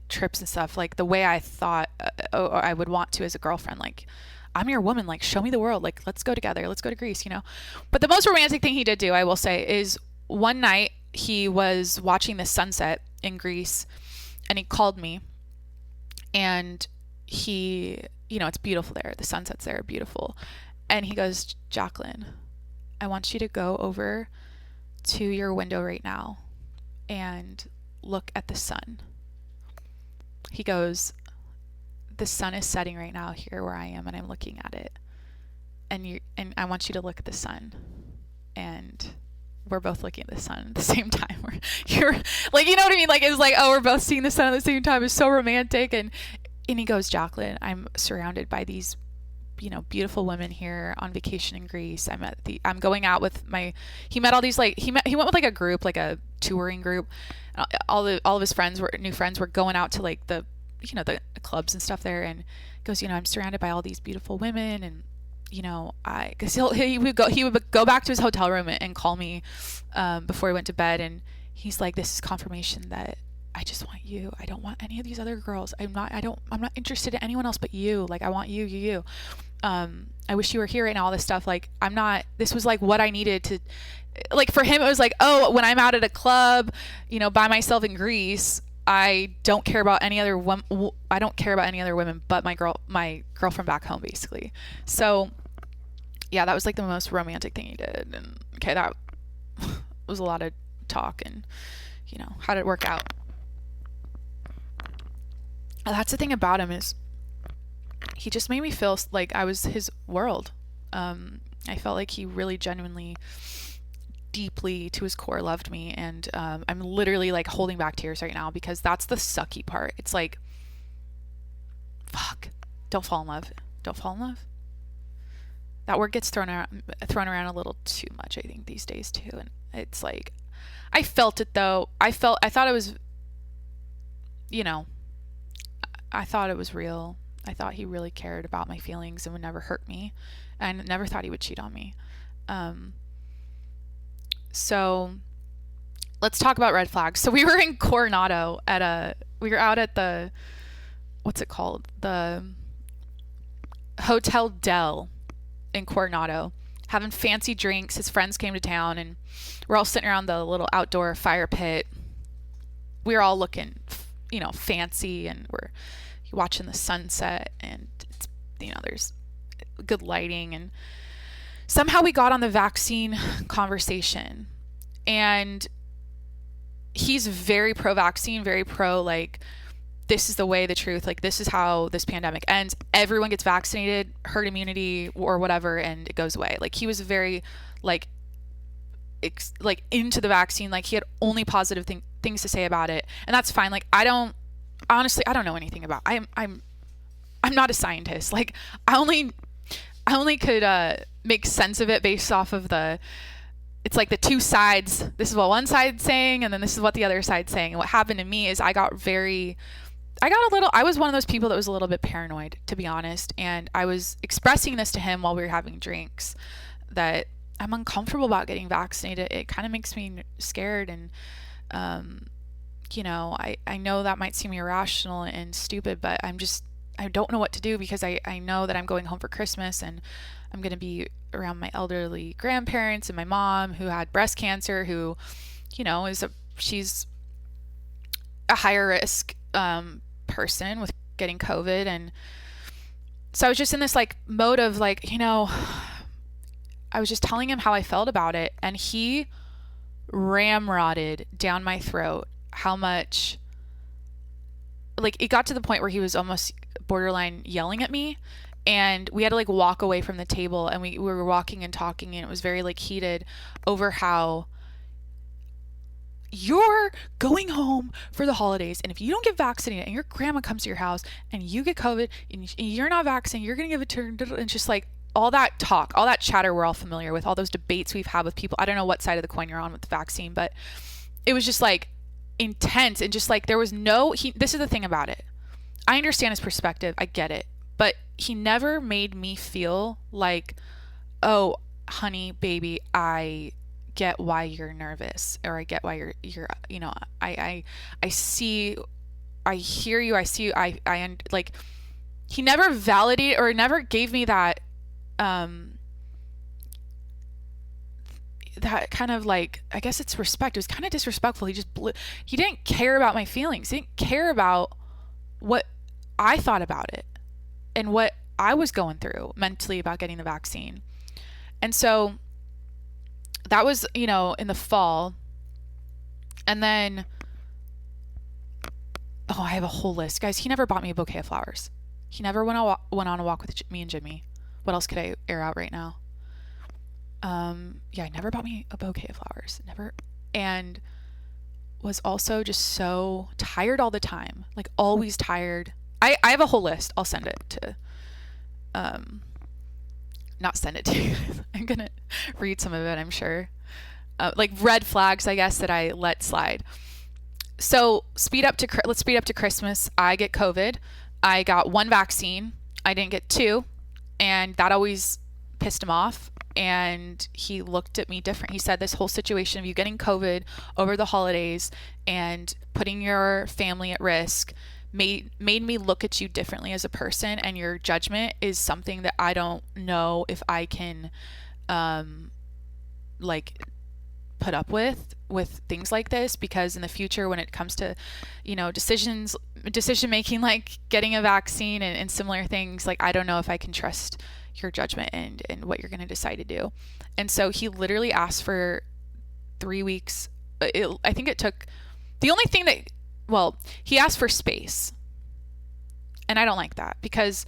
trips and stuff. Like the way I thought I would want to as a girlfriend. Like, I'm your woman, like, show me the world, like, let's go together, let's go to Greece, But the most romantic thing he did do, I will say, is one night he was watching the sunset in Greece, and he called me, and it's beautiful there, the sunsets there are beautiful, and he goes, Jacqueline, I want you to go over to your window right now and look at the sun. He goes, the sun is setting right now here where I am, and I'm looking at it, and I want you to look at the sun, and we're both looking at the sun at the same time. You're like, you know what I mean? Like, it's like, oh, we're both seeing the sun at the same time. It's so romantic. And he goes, Jacqueline, I'm surrounded by these, beautiful women here on vacation in Greece. I'm going out with he met all these, like, he went with like a group, like a touring group. All of his new friends were going out to like the clubs and stuff there, and goes, I'm surrounded by all these beautiful women, and because he would go back to his hotel room and call me before he went to bed, and he's like, this is confirmation that I just want you. I don't want any of these other girls. I'm not interested in anyone else but you. Like, I want you. I wish you were here right now, all this stuff. Like, this was like what I needed to, like, for him, it was like, oh, when I'm out at a club, by myself in Greece, I don't care about any other women. I don't care about any other women but my girlfriend back home, basically. So, yeah, that was like the most romantic thing he did. And okay, that was a lot of talk. And how did it work out? That's the thing about him, is he just made me feel like I was his world. I felt like he really genuinely, deeply to his core loved me, and I'm literally like holding back tears right now, because that's the sucky part. It's like, fuck, don't fall in love. That word gets thrown around a little too much, I think, these days too. And it's like, I felt it though. I thought it was, I thought it was real. I thought he really cared about my feelings and would never hurt me, and never thought he would cheat on me. So let's talk about red flags. So we were in Coronado we were out at the, what's it called? The Hotel Del in Coronado, having fancy drinks. His friends came to town, and we're all sitting around the little outdoor fire pit. we're all looking, fancy, and we're watching the sunset, and it's, there's good lighting, and somehow we got on the vaccine conversation, and he's very pro-vaccine, very pro, like, this is the way, the truth, like, this is how this pandemic ends. Everyone gets vaccinated, herd immunity or whatever, and it goes away. Like, he was very, like into the vaccine. Like, he had only positive things to say about it, and that's fine. Like, I don't know anything about, I'm not a scientist. Like, I only could make sense of it based off of it's like the two sides. This is what one side's saying, and then this is what the other side's saying. And what happened to me is I was one of those people that was a little bit paranoid, to be honest. And I was expressing this to him while we were having drinks, that I'm uncomfortable about getting vaccinated. It kind of makes me scared. And, I know that might seem irrational and stupid, but I don't know what to do, because I know that I'm going home for Christmas, and I'm going to be around my elderly grandparents and my mom, who had breast cancer, who, she's a higher risk person with getting COVID. And so I was just in this like mode of like, I was just telling him how I felt about it, and he ramrodded down my throat how much, like, it got to the point where he was almost borderline yelling at me, and we had to like walk away from the table, and we were walking and talking, and it was very like heated over how you're going home for the holidays, and if you don't get vaccinated and your grandma comes to your house and you get COVID and you're not vaccinated, you're going to give it to her. And just like all that talk, all that chatter we're all familiar with, all those debates we've had with people. I don't know what side of the coin you're on with the vaccine, but it was just like intense, and just like there was this is the thing about it. I understand his perspective. I get it. But he never made me feel like, oh, honey, baby, I get why you're nervous, or I get why you're I see, I hear you, I see you, I like, he never validated or never gave me that that kind of like, I guess it's respect. It was kind of disrespectful. He didn't care about my feelings. He didn't care about what I thought about it and what I was going through mentally about getting the vaccine. And so that was, in the fall. And then, I have a whole list. Guys, he never bought me a bouquet of flowers. He never went on a walk with me and Jimmy. What else could I air out right now? He never bought me a bouquet of flowers. Never. And was also just so tired all the time. Like, always tired. I have a whole list. I'll send it to, not send it to you. I'm going to read some of it, I'm sure. Like red flags, I guess, that I let slide. So let's speed up to Christmas. I get COVID. I got one vaccine. I didn't get two. And that always pissed him off. And he looked at me different. He said this whole situation of you getting COVID over the holidays and putting your family at risk made me look at you differently as a person, and your judgment is something that I don't know if I can like put up with things like this, because in the future when it comes to decision making, like getting a vaccine and similar things, like I don't know if I can trust your judgment and what you're going to decide to do. And so he literally asked for 3 weeks. I think it took, the only thing that, he asked for space. And I don't like that, because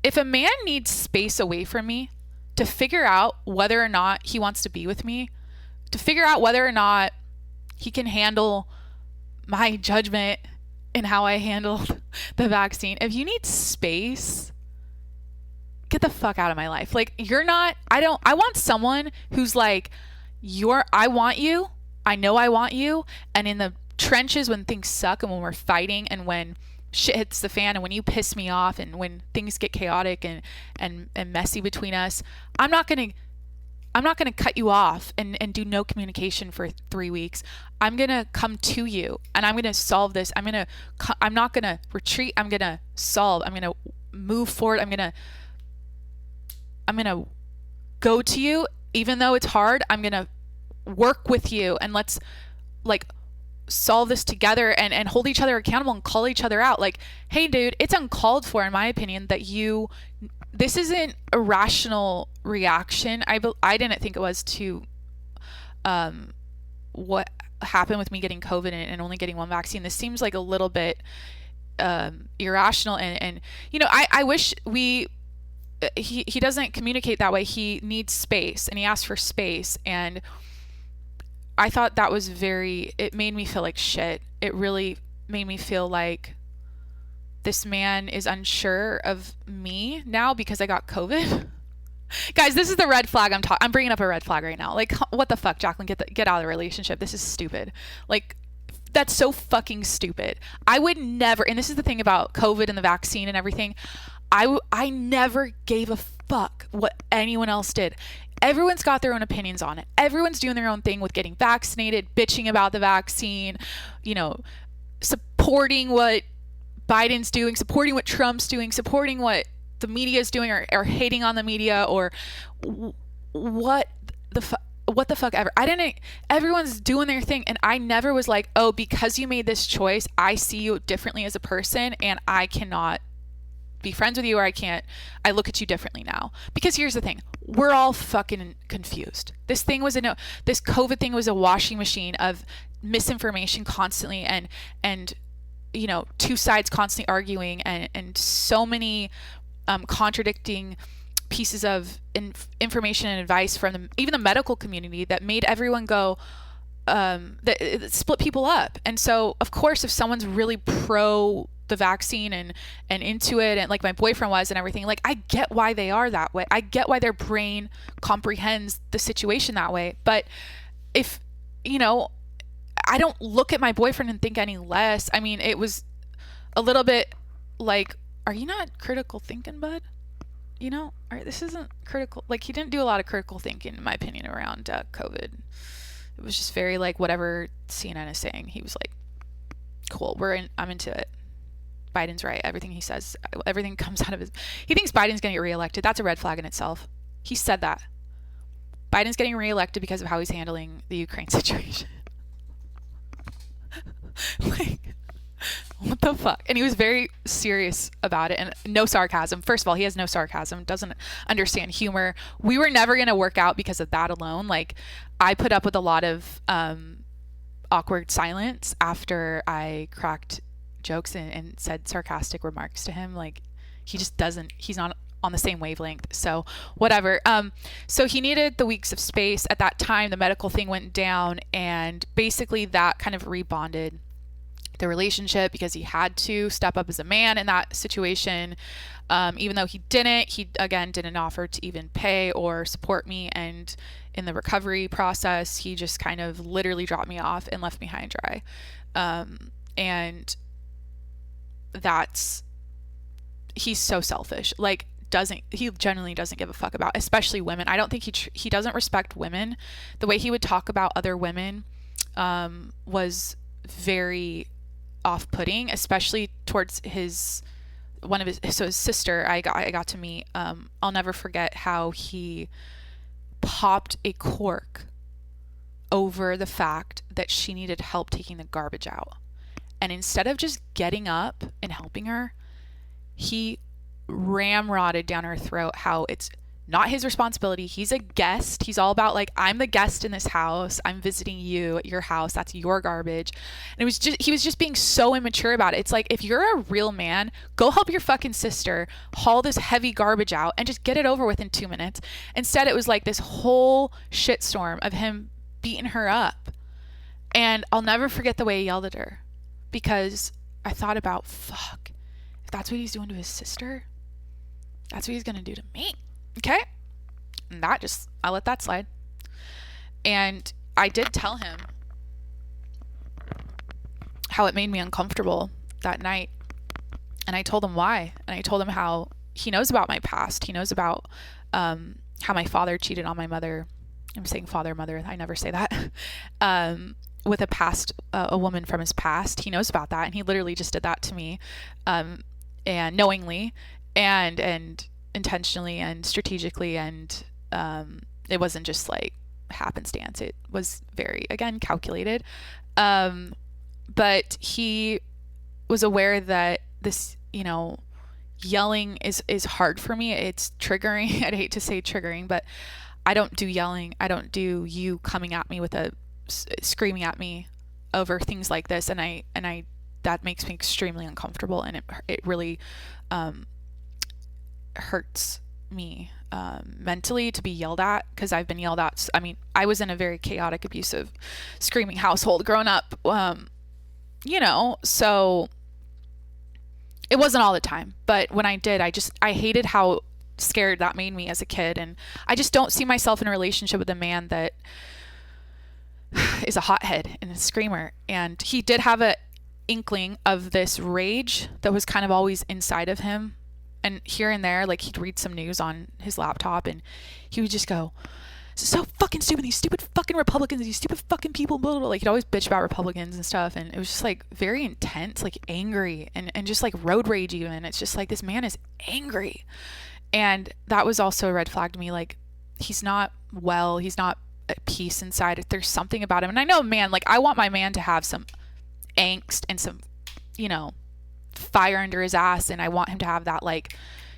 if a man needs space away from me to figure out whether or not he wants to be with me, to figure out whether or not he can handle my judgment and how I handled the vaccine, if you need space, get the fuck out of my life. Like, I want someone who's like, I want you. I know I want you. And in the trenches, when things suck and when we're fighting and when shit hits the fan and when you piss me off and when things get chaotic and messy between us, I'm not going to cut you off and do no communication for 3 weeks. I'm going to come to you and I'm going to solve this. I'm not going to retreat. I'm going to solve. I'm going to move forward. I'm going to go to you, even though it's hard. I'm going to work with you, and let's like solve this together and hold each other accountable and call each other out. Like, hey dude, it's uncalled for, in my opinion, that this isn't a rational reaction. I didn't think it was to what happened with me getting COVID and only getting one vaccine. This seems like a little bit irrational, and I wish he doesn't communicate that way. He needs space, and he asked for space, and I thought that was it made me feel like shit. It really made me feel like this man is unsure of me now because I got COVID. Guys, this is the red flag I'm bringing up a red flag right now. Like, what the fuck, Jacqueline? Get out of the relationship. This is stupid. Like, that's so fucking stupid. I would never, and this is the thing about COVID and the vaccine and everything, I never gave a fuck what anyone else did. Everyone's got their own opinions on it. Everyone's doing their own thing with getting vaccinated, bitching about the vaccine, supporting what Biden's doing, supporting what Trump's doing, supporting what the media is doing, or hating on the media, or what the fuck ever. Everyone's doing their thing, and I never was like, oh, because you made this choice, I see you differently as a person, and I cannot be friends with you, or I look at you differently now. Because here's the thing, we're all fucking confused. This COVID thing was a washing machine of misinformation constantly, and two sides constantly arguing, and so many contradicting pieces of information and advice from even the medical community that made everyone go, that split people up. And so, of course, if someone's really pro the vaccine and into it, and like my boyfriend was and everything, like, I get why they are that way. I get why their brain comprehends the situation that way. But if, I don't look at my boyfriend and think any less. I mean, it was a little bit like, are you not critical thinking, bud? This isn't critical. Like, he didn't do a lot of critical thinking, in my opinion, around COVID. It was just very like, whatever CNN is saying, he was like, cool, I'm into it. Biden's right. Everything he says, everything comes out of he thinks Biden's going to get reelected. That's a red flag in itself. He said that. Biden's getting reelected because of how he's handling the Ukraine situation. Like, what the fuck? And he was very serious about it, and no sarcasm. First of all, he has no sarcasm, doesn't understand humor. We were never going to work out because of that alone. Like, I put up with a lot of awkward silence after I cracked jokes and said sarcastic remarks to him. Like, he's not on the same wavelength. So whatever. So he needed the weeks of space. At that time, the medical thing went down, and basically that kind of rebonded the relationship, because he had to step up as a man in that situation. Even though he didn't offer to even pay or support me. And in the recovery process, he just kind of literally dropped me off and left me high and dry. And he's so selfish. Like, he genuinely doesn't give a fuck about, especially women. I don't think he doesn't respect women. The way he would talk about other women was very off-putting, especially towards his sister. I got to meet. I'll never forget how he popped a cork over the fact that she needed help taking the garbage out. And instead of just getting up and helping her, he ramrodded down her throat how it's not his responsibility. He's a guest. He's all about, like, I'm the guest in this house. I'm visiting you at your house. That's your garbage. And he was just being so immature about it. It's like, if you're a real man, go help your fucking sister haul this heavy garbage out and just get it over with in 2 minutes. Instead, it was like this whole shitstorm of him beating her up. And I'll never forget the way he yelled at her, because I thought about, fuck, if that's what he's doing to his sister, that's what he's going to do to me. Okay. And I let that slide. And I did tell him how it made me uncomfortable that night. And I told him why. And I told him how he knows about my past. He knows about how my father cheated on my mother. I'm saying father, mother. I never say that. With a woman from his past. He knows about that. And he literally just did that to me. And knowingly and intentionally and strategically, and it wasn't just like happenstance. It was very, again, calculated. but he was aware that this, yelling is hard for me. It's triggering. I'd hate to say triggering, but I don't do yelling. I don't do you coming at me with screaming at me over things like this. And I that makes me extremely uncomfortable, and it really hurts me mentally to be yelled at, because I've been yelled at. I mean, I was in a very chaotic, abusive, screaming household growing up, so it wasn't all the time, but when I did, I hated how scared that made me as a kid. And I just don't see myself in a relationship with a man that is a hothead and a screamer. And he did have a inkling of this rage that was kind of always inside of him. And here and there, like, he'd read some news on his laptop and he would just go, "This is so fucking stupid, these stupid fucking Republicans, these stupid fucking people," blah, blah, blah. Like, he'd always bitch about Republicans and stuff. And it was just like very intense, like angry and just like road rage even. It's just like, this man is angry. And that was also a red flag to me. Like, he's not well, he's not at peace inside. There's something about him. And I know, man, like, I want my man to have some angst and some, fire under his ass. And I want him to have that, like,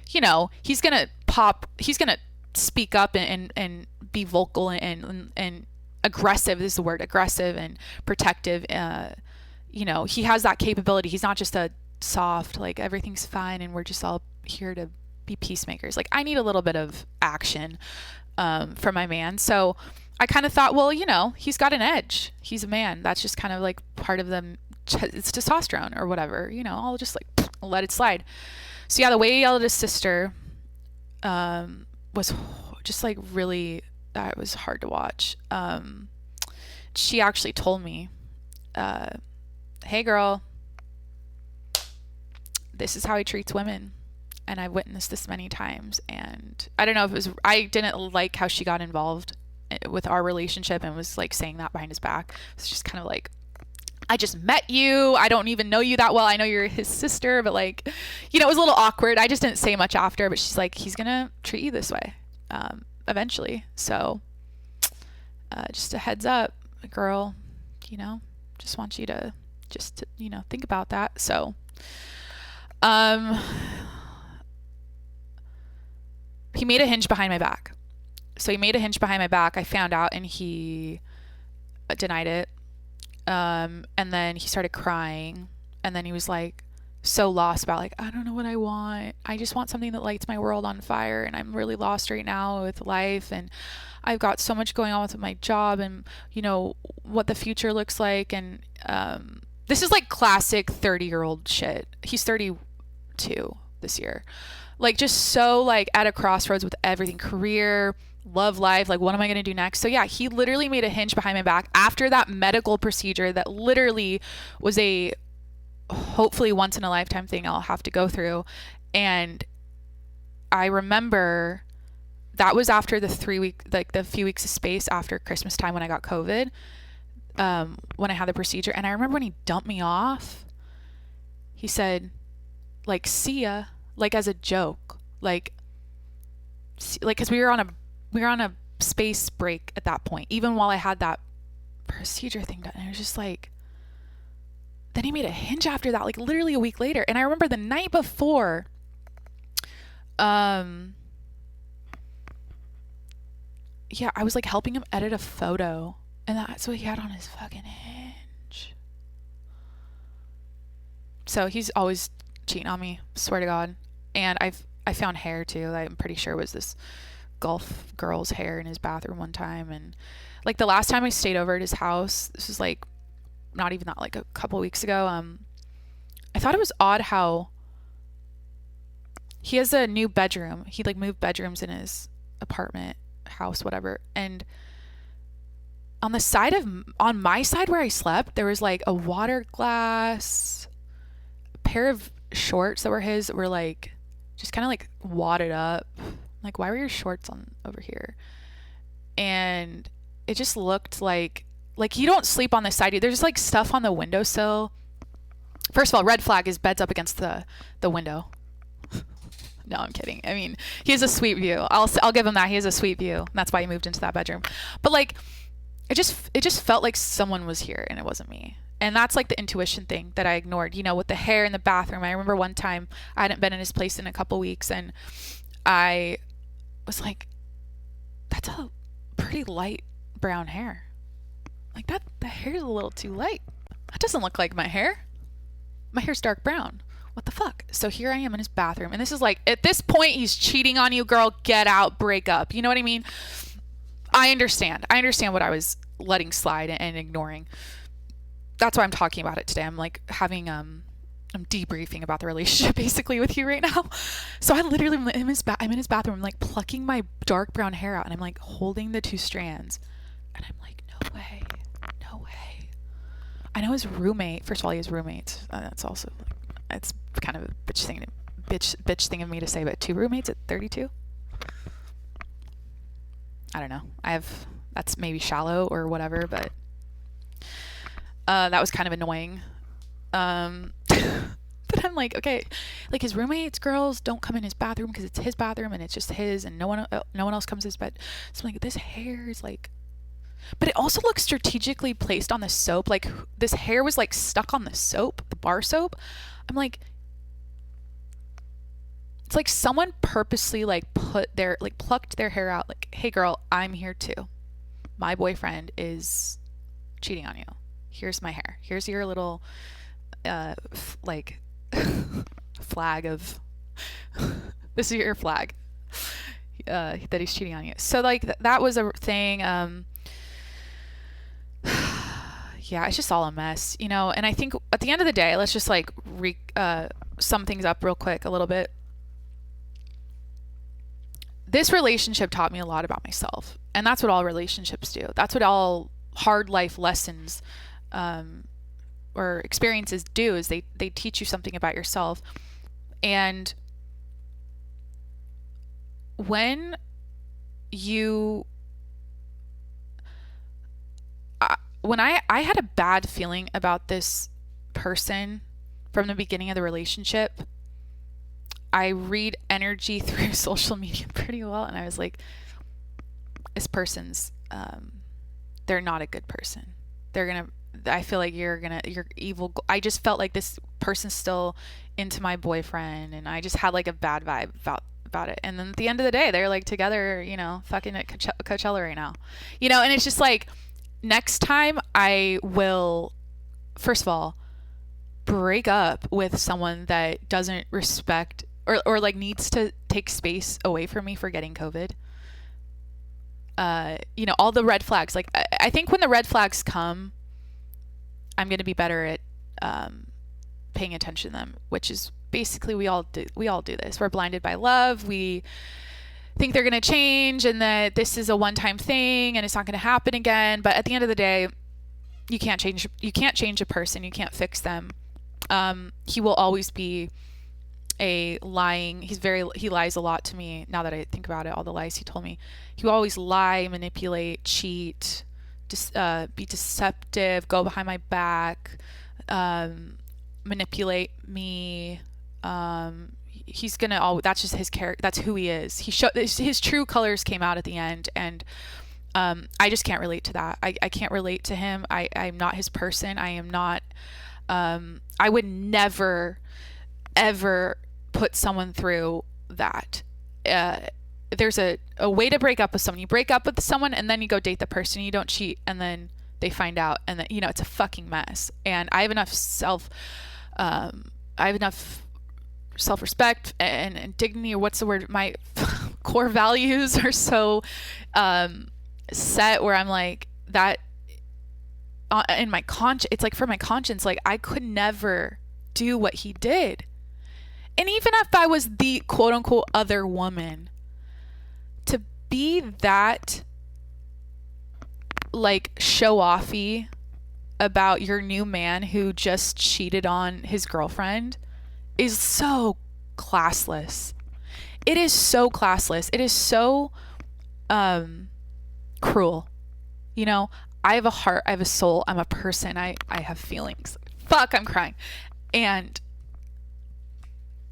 he's going to speak up and be vocal and aggressive. This is the word, aggressive and protective. He has that capability. He's not just a soft, like, everything's fine and we're just all here to be peacemakers. Like, I need a little bit of action from my man. So I kind of thought, well, he's got an edge. He's a man. That's just kind of like part of them. It's testosterone or whatever, I'll just like let it slide. So yeah, the way he yelled at his sister was just like really, it was hard to watch. She actually told me, "Hey girl, this is how he treats women. And I've witnessed this many times." And I don't know if I didn't like how she got involved with our relationship and was like saying that behind his back. It's just kind of like, I just met you. I don't even know you that well. I know you're his sister, but like, it was a little awkward. I just didn't say much after, but she's like, he's going to treat you this way eventually. So just a heads up, girl, just want you to think about that. So he made a hinge behind my back. So he made a hinge behind my back. I found out and he denied it. And then he started crying, and then he was like so lost about like, I don't know what I want. I just want something that lights my world on fire. And I'm really lost right now with life. And I've got so much going on with my job and, what the future looks like. And, this is like classic 30-year-old shit. He's 32 this year. Like, just so like at a crossroads with everything, career, love life, like, what am I going to do next? So yeah, he literally made a hinge behind my back after that medical procedure that literally was a hopefully once in a lifetime thing I'll have to go through. And I remember that was after the few weeks of space after Christmas time when I got COVID, when I had the procedure. And I remember when he dumped me off, he said, like, "See ya," like as a joke, like, cause we were on a space break at that point, even while I had that procedure thing done. And it was just like, then he made a hinge after that, like literally a week later. And I remember the night before, I was like helping him edit a photo, and that's what he had on his fucking hinge. So he's always cheating on me, swear to God. And I found hair too. I'm pretty sure it was this golf girl's hair in his bathroom one time. And like the last time I stayed over at his house, this was like not even that, like a couple weeks ago, I thought it was odd how he has a new bedroom. He like moved bedrooms in his apartment, house, whatever. And on my side where I slept, there was like a water glass, a pair of shorts that were his were like just kind of like wadded up. Like, why were your shorts on over here? And it just looked like you don't sleep on this side. There's like stuff on the windowsill. First of all, red flag, his bed's up against the window. No, I'm kidding. I mean, he has a sweet view. I'll give him that. He has a sweet view. And that's why he moved into that bedroom. But like, it just felt like someone was here and it wasn't me. And that's like the intuition thing that I ignored, you know, with the hair in the bathroom. I remember one time I hadn't been in his place in a couple weeks, and I was like, that's a pretty light brown hair. Like that, the hair's a little too light. That doesn't look like my hair. My hair's dark brown. What the fuck? So here I am in his bathroom. And this is like, at this point, he's cheating on you, girl. Get out, break up. You know what I mean? I understand. I understand what I was letting slide and ignoring. That's why I'm talking about it today. I'm like having, I'm debriefing about the relationship basically with you right now. So I literally am in his bathroom. I'm like plucking my dark brown hair out, and I'm like holding the two strands. And I'm like, no way. No way. I know his roommate. First of all, he has roommates. That's also, it's kind of a bitch thing of me to say, but 2 roommates at 32? I don't know. That's maybe shallow or whatever, but that was kind of annoying. But I'm like, okay, like his roommates, girls, don't come in his bathroom because it's his bathroom and it's just his, and no one else comes to his bed. So I'm like, this hair is like, but it also looks strategically placed on the soap. Like this hair was like stuck on the soap, the bar soap. I'm like, it's like someone purposely like plucked their hair out. Like, hey girl, I'm here too. My boyfriend is cheating on you. Here's my hair. Here's your little, flag of, this is your flag, that he's cheating on you. So like that was a thing. Yeah, it's just all a mess, you know. And I think at the end of the day, let's just like sum things up real quick a little bit. This relationship taught me a lot about myself, and that's what all relationships do. That's what all hard life lessons or experiences do, is they teach you something about yourself. And when you when I had a bad feeling about this person from the beginning of the relationship, I read energy through social media pretty well, and I was like, this person's they're not a good person. I feel like you're evil. I just felt like this person's still into my boyfriend, and I just had like a bad vibe about it. And then at the end of the day, they're like together, you know, fucking at Coachella right now, you know. And it's just like, next time I will, first of all, break up with someone that doesn't respect or like needs to take space away from me for getting COVID. You know, all the red flags. Like, I think when the red flags come, I'm going to be better at paying attention to them, which is basically we all do this. We're blinded by love. We think they're going to change and that this is a one-time thing and it's not going to happen again. But at the end of the day, you can't change a person. You can't fix them. He will always be he lies a lot to me now that I think about it, all the lies he told me. He will always lie, manipulate, cheat, be deceptive, go behind my back, manipulate me. He's gonna that's just his character. That's who he is. His true colors came out at the end, and I just can't relate to that. I can't relate to him. I'm not his person. I am not. I would never, ever put someone through that. There's a way to break up with someone. You break up with someone and then you go date the person. You don't cheat, and then they find out, and then, you know, it's a fucking mess. And I have enough self-respect and dignity, or what's the word? My core values are so set where I'm like that. In my conscience, it's like, for my conscience, like I could never do what he did. And even if I was the quote unquote other woman, to be that like show offy about your new man who just cheated on his girlfriend is so classless. It is so classless. It is so cruel. You know, I have a heart, I have a soul, I'm a person, I have feelings. Fuck, I'm crying. And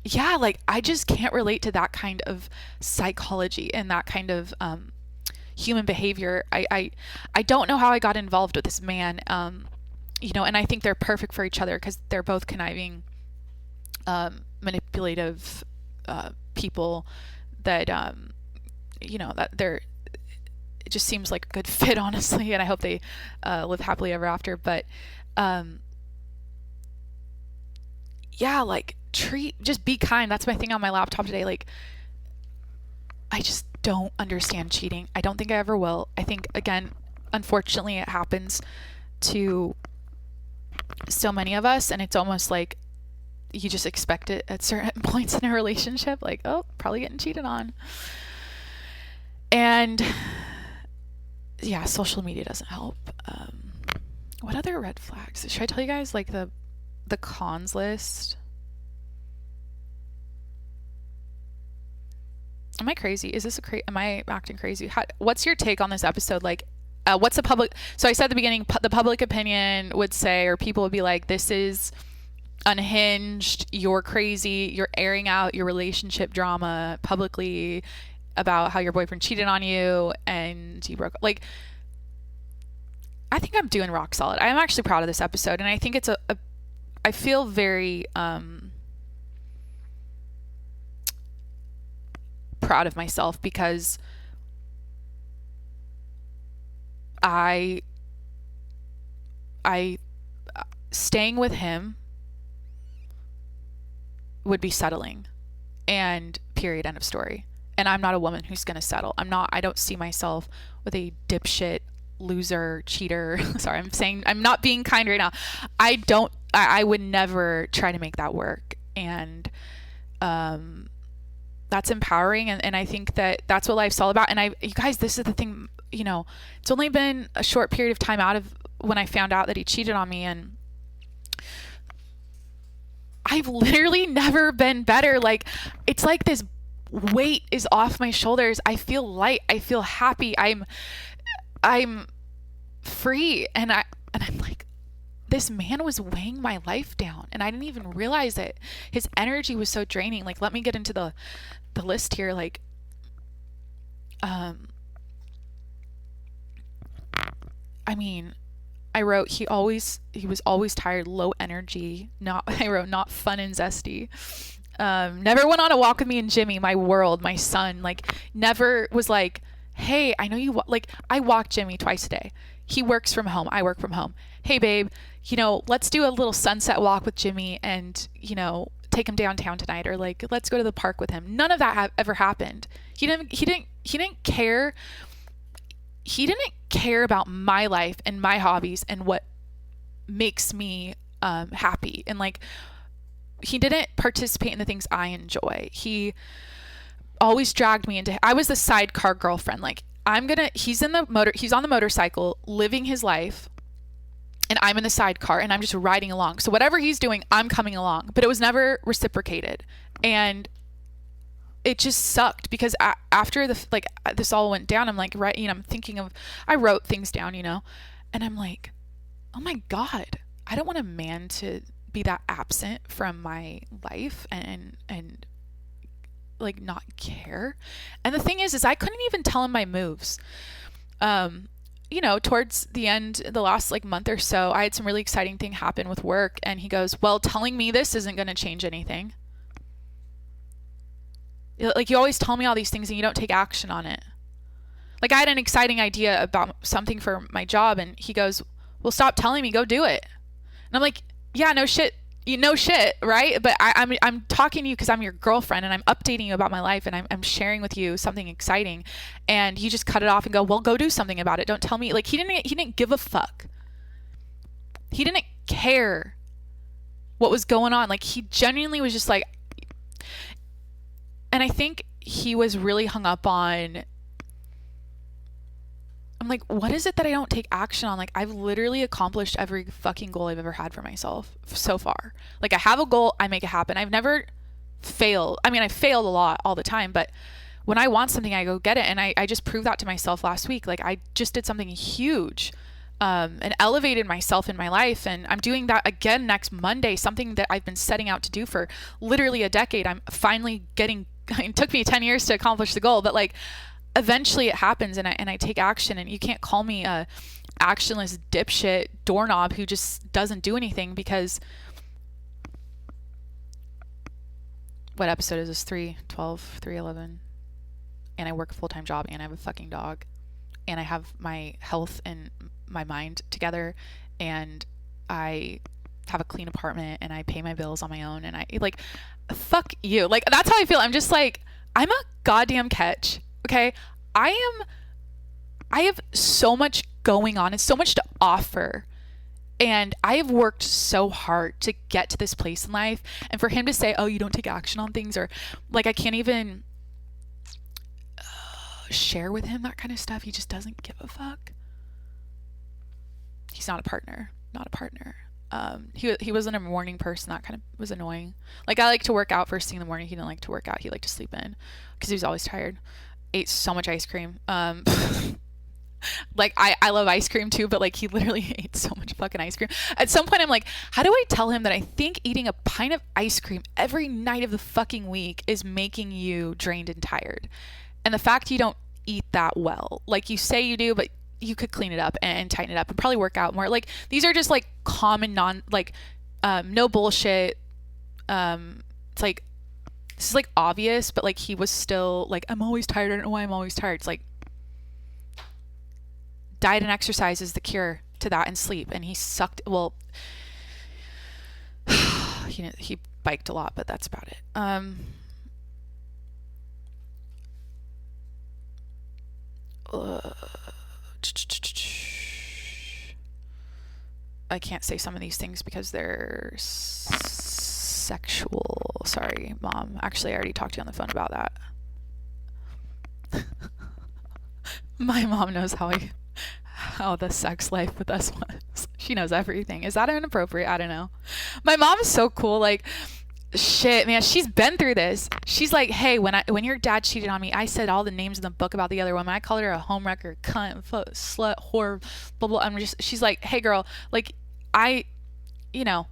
yeah, like I just can't relate to that kind of psychology and that kind of human behavior. I don't know how I got involved with this man. and I think they're perfect for each other because they're both conniving, manipulative people that, that it just seems like a good fit, honestly, and I hope they live happily ever after. But yeah, like just be kind. That's my thing on my laptop today. Like, I just don't understand cheating. I don't think I ever will. I think, again, unfortunately, it happens to so many of us, and it's almost like you just expect it at certain points in a relationship. Like, oh, probably getting cheated on. And yeah, social media doesn't help. What other red flags? Should I tell you guys, like, the cons list? Am I crazy? Is this am I acting crazy? What's your take on this episode? Like, what's the public? So I said at the beginning, the public opinion would say, or people would be like, this is unhinged. You're crazy. You're airing out your relationship drama publicly about how your boyfriend cheated on you and you broke up. Like, I think I'm doing rock solid. I'm actually proud of this episode, and I think it's I feel very proud of myself because I staying with him would be settling, and period, end of story. And I'm not a woman who's going to settle. I don't see myself with a dipshit, loser, cheater. Sorry, I'm not being kind right now. I would never try to make that work. And, that's empowering. And I think that's what life's all about. And you guys, this is the thing, it's only been a short period of time out of when I found out that he cheated on me. And I've literally never been better. Like, it's like this weight is off my shoulders. I feel light. I feel happy. I'm free. And I'm like, this man was weighing my life down and I didn't even realize it. His energy was so draining. Like, let me get into the list here. Like, I mean, I wrote, he was always tired, low energy. I wrote, not fun and zesty. Never went on a walk with me and Jimmy, my world, my son. Like, never was like, hey, I know you, like, I walk Jimmy twice a day. He works from home. I work from home. Hey, babe, let's do a little sunset walk with Jimmy and, take him downtown tonight, or like, let's go to the park with him. None of that ever happened. He didn't care. He didn't care about my life and my hobbies and what makes me happy. And like, he didn't participate in the things I enjoy. He always dragged me into, I was the sidecar girlfriend. Like, he's on the motorcycle living his life, and I'm in the sidecar and I'm just riding along. So whatever he's doing, I'm coming along, but it was never reciprocated. And it just sucked because after this all went down, I'm like, right, I'm thinking I wrote things down, and I'm like, oh my God, I don't want a man to be that absent from my life and like not care. And the thing is I couldn't even tell him my moves. Towards the end, the last like month or so, I had some really exciting thing happen with work, and he goes, well, telling me this isn't going to change anything. Like, you always tell me all these things and you don't take action on it. Like, I had an exciting idea about something for my job, and he goes, well, stop telling me, go do it. And I'm like, yeah, no shit, right? But I'm talking to you because I'm your girlfriend, and I'm updating you about my life, and I'm sharing with you something exciting, and you just cut it off and go, well, go do something about it. Don't tell me. Like, he didn't give a fuck. He didn't care what was going on. Like, he genuinely was just like, and I think he was really hung up on, I'm like, what is it that I don't take action on? Like, I've literally accomplished every fucking goal I've ever had for myself so far. Like, I have a goal, I make it happen. I've never failed. I mean, I failed a lot all the time, but when I want something, I go get it. And I just proved that to myself last week. Like, I just did something huge, and elevated myself in my life. And I'm doing that again next Monday, something that I've been setting out to do for literally a decade. I'm finally it took me 10 years to accomplish the goal, but like, eventually it happens, and I take action. And you can't call me a actionless dipshit doorknob who just doesn't do anything because what episode is this? 312, 311. And I work a full-time job and I have a fucking dog and I have my health and my mind together and I have a clean apartment and I pay my bills on my own and I like, fuck you. Like, that's how I feel. I'm just like, I'm a goddamn catch. Okay. I have so much going on and so much to offer. And I have worked so hard to get to this place in life. And for him to say, oh, you don't take action on things, or like, I can't even share with him that kind of stuff. He just doesn't give a fuck. He's not a partner. He wasn't a morning person. That kind of was annoying. Like, I like to work out first thing in the morning. He didn't like to work out. He liked to sleep in because he was always tired. Ate so much ice cream. Like, I love ice cream too, but like, he literally ate so much fucking ice cream. At some point I'm like, how do I tell him that I think eating a pint of ice cream every night of the fucking week is making you drained and tired? And the fact you don't eat that well, like you say you do, but you could clean it up and tighten it up and probably work out more. Like, these are just like common no bullshit. It's like, this is like obvious, but like, he was still like, I'm always tired. I don't know why I'm always tired. It's like, diet and exercise is the cure to that, and sleep. And he sucked. Well, he biked a lot, but that's about it. I can't say some of these things because they're sexual. Sorry, Mom. Actually, I already talked to you on the phone about that. My mom knows how the sex life with us was. She knows everything. Is that inappropriate? I don't know. My mom is so cool. Like, shit, man, she's been through this. She's like, hey, when your dad cheated on me, I said all the names in the book about the other woman. I called her a homewrecker, cunt, slut, whore, blah, blah. She's like, hey, girl, like, I know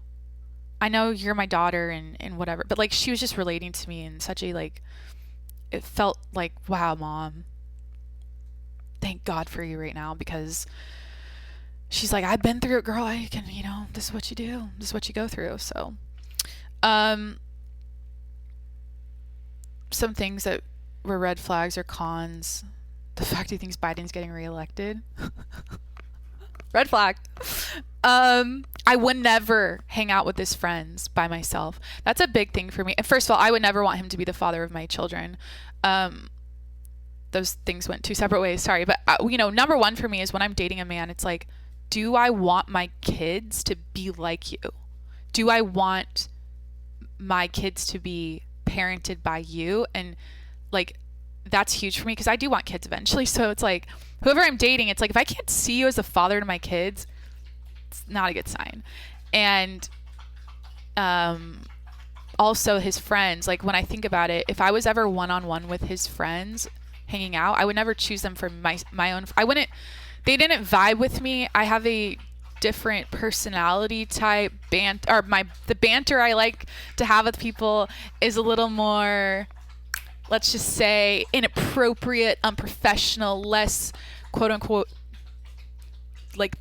you're my daughter and whatever. But, like, she was just relating to me in such a, like, it felt like, wow, Mom, thank God for you right now, because she's like, I've been through it, girl. I can, this is what you do. This is what you go through. So, some things that were red flags or cons. The fact he thinks Biden's getting reelected. Red flag. I would never hang out with his friends by myself. That's a big thing for me. And first of all, I would never want him to be the father of my children. Those things went two separate ways. Sorry. But, number one for me is when I'm dating a man, it's like, do I want my kids to be like you? Do I want my kids to be parented by you? And, like, that's huge for me because I do want kids eventually. So it's like, whoever I'm dating, it's like, if I can't see you as a father to my kids, it's not a good sign. And also his friends, like, when I think about it, if I was ever one-on-one with his friends hanging out, I would never choose them for my own. They didn't vibe with me. I have a different personality type. The banter I like to have with people is a little more, let's just say, inappropriate, unprofessional, less quote unquote, like,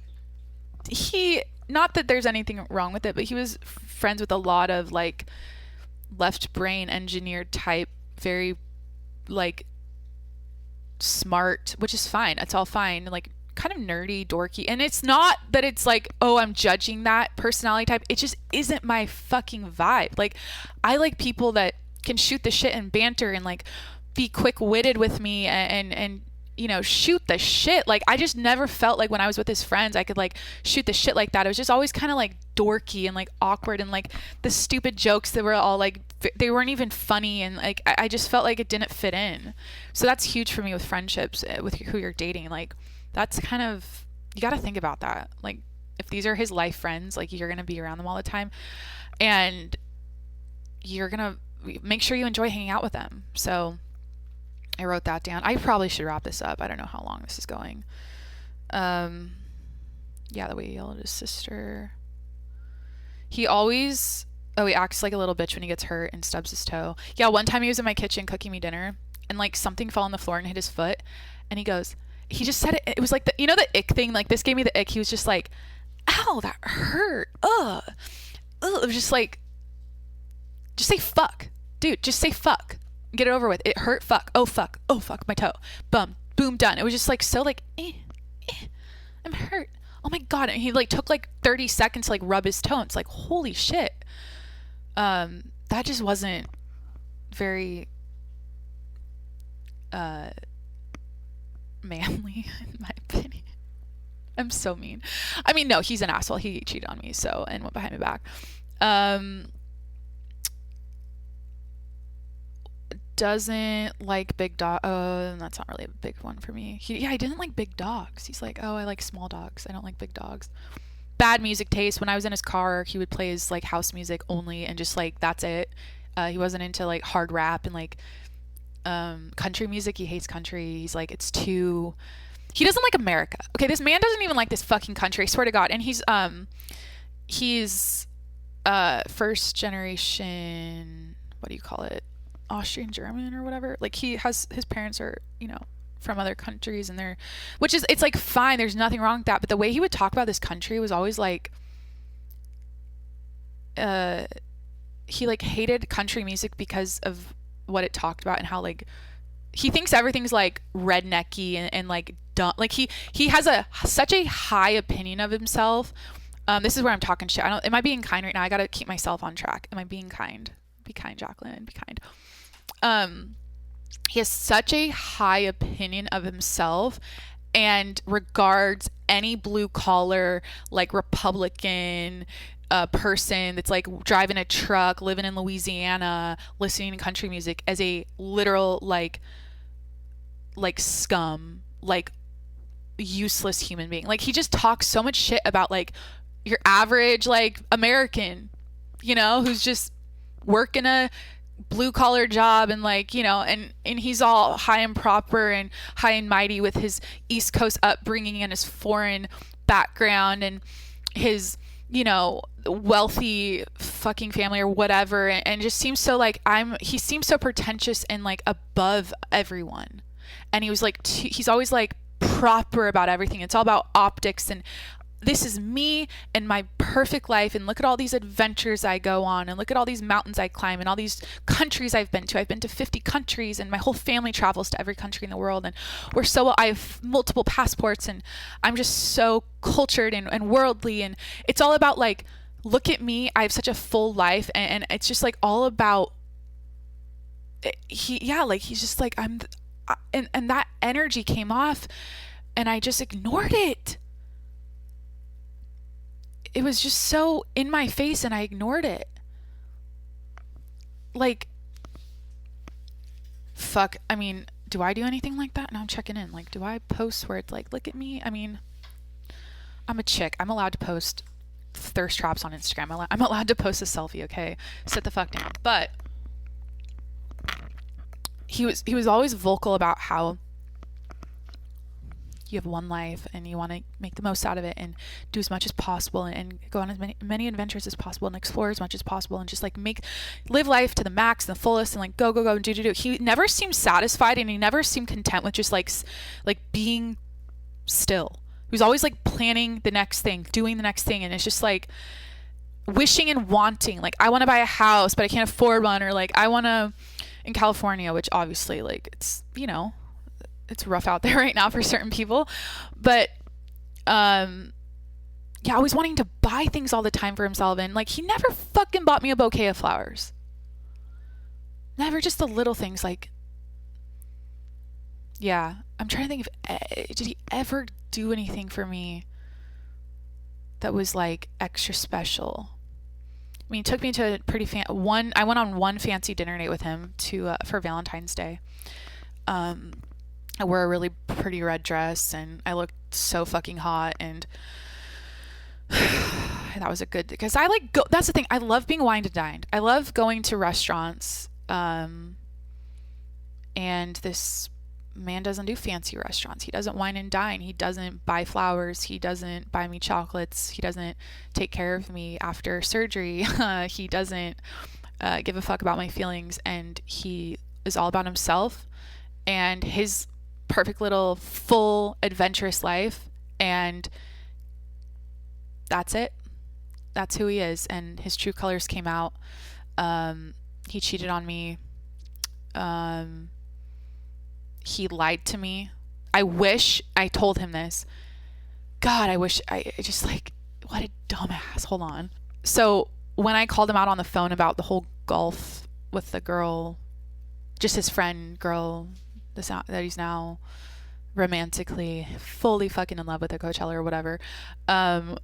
not that there's anything wrong with it, but he was friends with a lot of, like, left brain engineered type, very, like, smart, which is fine. It's all fine. Like, kind of nerdy, dorky. And it's not that it's like, oh, I'm judging that personality type. It just isn't my fucking vibe. Like, I like people that can shoot the shit and banter and, like, be quick-witted with me and shoot the shit. Like, I just never felt like when I was with his friends I could, like, shoot the shit like that. It was just always kind of, like, dorky and, like, awkward, and, like, the stupid jokes that were all, like, they weren't even funny, and, like, I just felt like it didn't fit in. So that's huge for me with friendships, with who you're dating. Like, that's kind of, you got to think about that. Like, if these are his life friends, like, you're going to be around them all the time, and you're going to make sure you enjoy hanging out with them. So I wrote that down. I probably should wrap this up. I don't know how long this is going. Yeah, the way he yelled at his sister. He acts like a little bitch when he gets hurt and stubs his toe. Yeah, one time he was in my kitchen cooking me dinner, and, like, something fell on the floor and hit his foot, and he goes, he just said it. It was like the, you know, the ick thing. Like, this gave me the ick. He was just like, ow, that hurt. Ugh. Ugh. It was just like, just say fuck. Dude, just say fuck. Get it over with. It hurt. Fuck. Oh, fuck. Oh, fuck. My toe. Bum. Boom. Done. It was just like, so like, I'm hurt. Oh my God. And he like took like 30 seconds to like rub his toe. It's like, holy shit. That just wasn't very, manly, in my opinion. I'm so mean. I mean, no, he's an asshole. He cheated on me, so, and went behind my back. Doesn't like big dog. That's not really a big one for me. He didn't like big dogs. He's like, oh, I like small dogs. I don't like big dogs. Bad music taste. When I was in his car, he would play his like house music only, and just like, that's it. He wasn't into like hard rap and like country music. He hates country. He's like, it's too, he doesn't like America. Okay, this man doesn't even like this fucking country, I swear to God. And he's first generation, what do you call it, Austrian German or whatever. Like, he has, his parents are, you know, from other countries, and they're, which is, it's like fine, there's nothing wrong with that, but the way he would talk about this country was always like, he like hated country music because of what it talked about, and how like he thinks everything's like rednecky and like dumb. Like, he has such a high opinion of himself. This is where I'm talking shit. Am I being kind right now? I gotta keep myself on track. Am I being kind? Be kind, Jacqueline. Be kind. He has such a high opinion of himself and regards any blue collar, like Republican person that's like driving a truck, living in Louisiana, listening to country music as a literal like scum, like useless human being. Like, he just talks so much shit about like your average like American, you know, who's just working a blue collar job, and like, you know, and he's all high and proper and high and mighty with his East Coast upbringing and his foreign background and his, you know, wealthy fucking family or whatever, and just seems so like he seems so pretentious and like above everyone. And he was like, he's always like proper about everything. It's all about optics, and this is me and my perfect life, and look at all these adventures I go on, and look at all these mountains I climb, and all these countries I've been to. I've been to 50 countries, and my whole family travels to every country in the world, and I have multiple passports, and I'm just so cultured and worldly, and it's all about like, look at me, I have such a full life, and it's just like all about he's just like, and that energy came off, and I just ignored it. It was just so in my face, and I ignored it. Like, fuck, I mean, do I do anything like that? Now I'm checking in. Like, do I post where it's like, look at me? I mean, I'm a chick. I'm allowed to post thirst traps on Instagram. I'm allowed to post a selfie, okay? Sit the fuck down. But he was always vocal about how you have one life and you want to make the most out of it and do as much as possible and go on as many adventures as possible and explore as much as possible and just like live life to the max and the fullest and like go and do. He never seemed satisfied, and he never seemed content with just like being still. He was always like planning the next thing, doing the next thing, and it's just like wishing and wanting. Like, I want to buy a house, but I can't afford one, or like I want to in California, which obviously like it's, you know, it's rough out there right now for certain people, but always wanting to buy things all the time for himself, and like he never fucking bought me a bouquet of flowers. Never. Just the little things. Like, yeah, I'm trying to think if did he ever do anything for me that was like extra special. I mean, he took me to a pretty I went on one fancy dinner date with him for Valentine's Day. I wore a really pretty red dress, and I looked so fucking hot, and that was a good, because I like that's the thing, I love being wined and dined. I love going to restaurants, and this man doesn't do fancy restaurants. He doesn't wine and dine. He doesn't buy flowers. He doesn't buy me chocolates. He doesn't take care of me after surgery. He doesn't give a fuck about my feelings, and he is all about himself and his perfect little full adventurous life, and that's it. That's who he is, and his true colors came out. He cheated on me. He lied to me. I wish I told him this. God, I wish I just like, what a dumbass. Hold on. So when I called him out on the phone about the whole golf with the girl, just his friend girl that he's now romantically fully fucking in love with at Coachella or whatever. When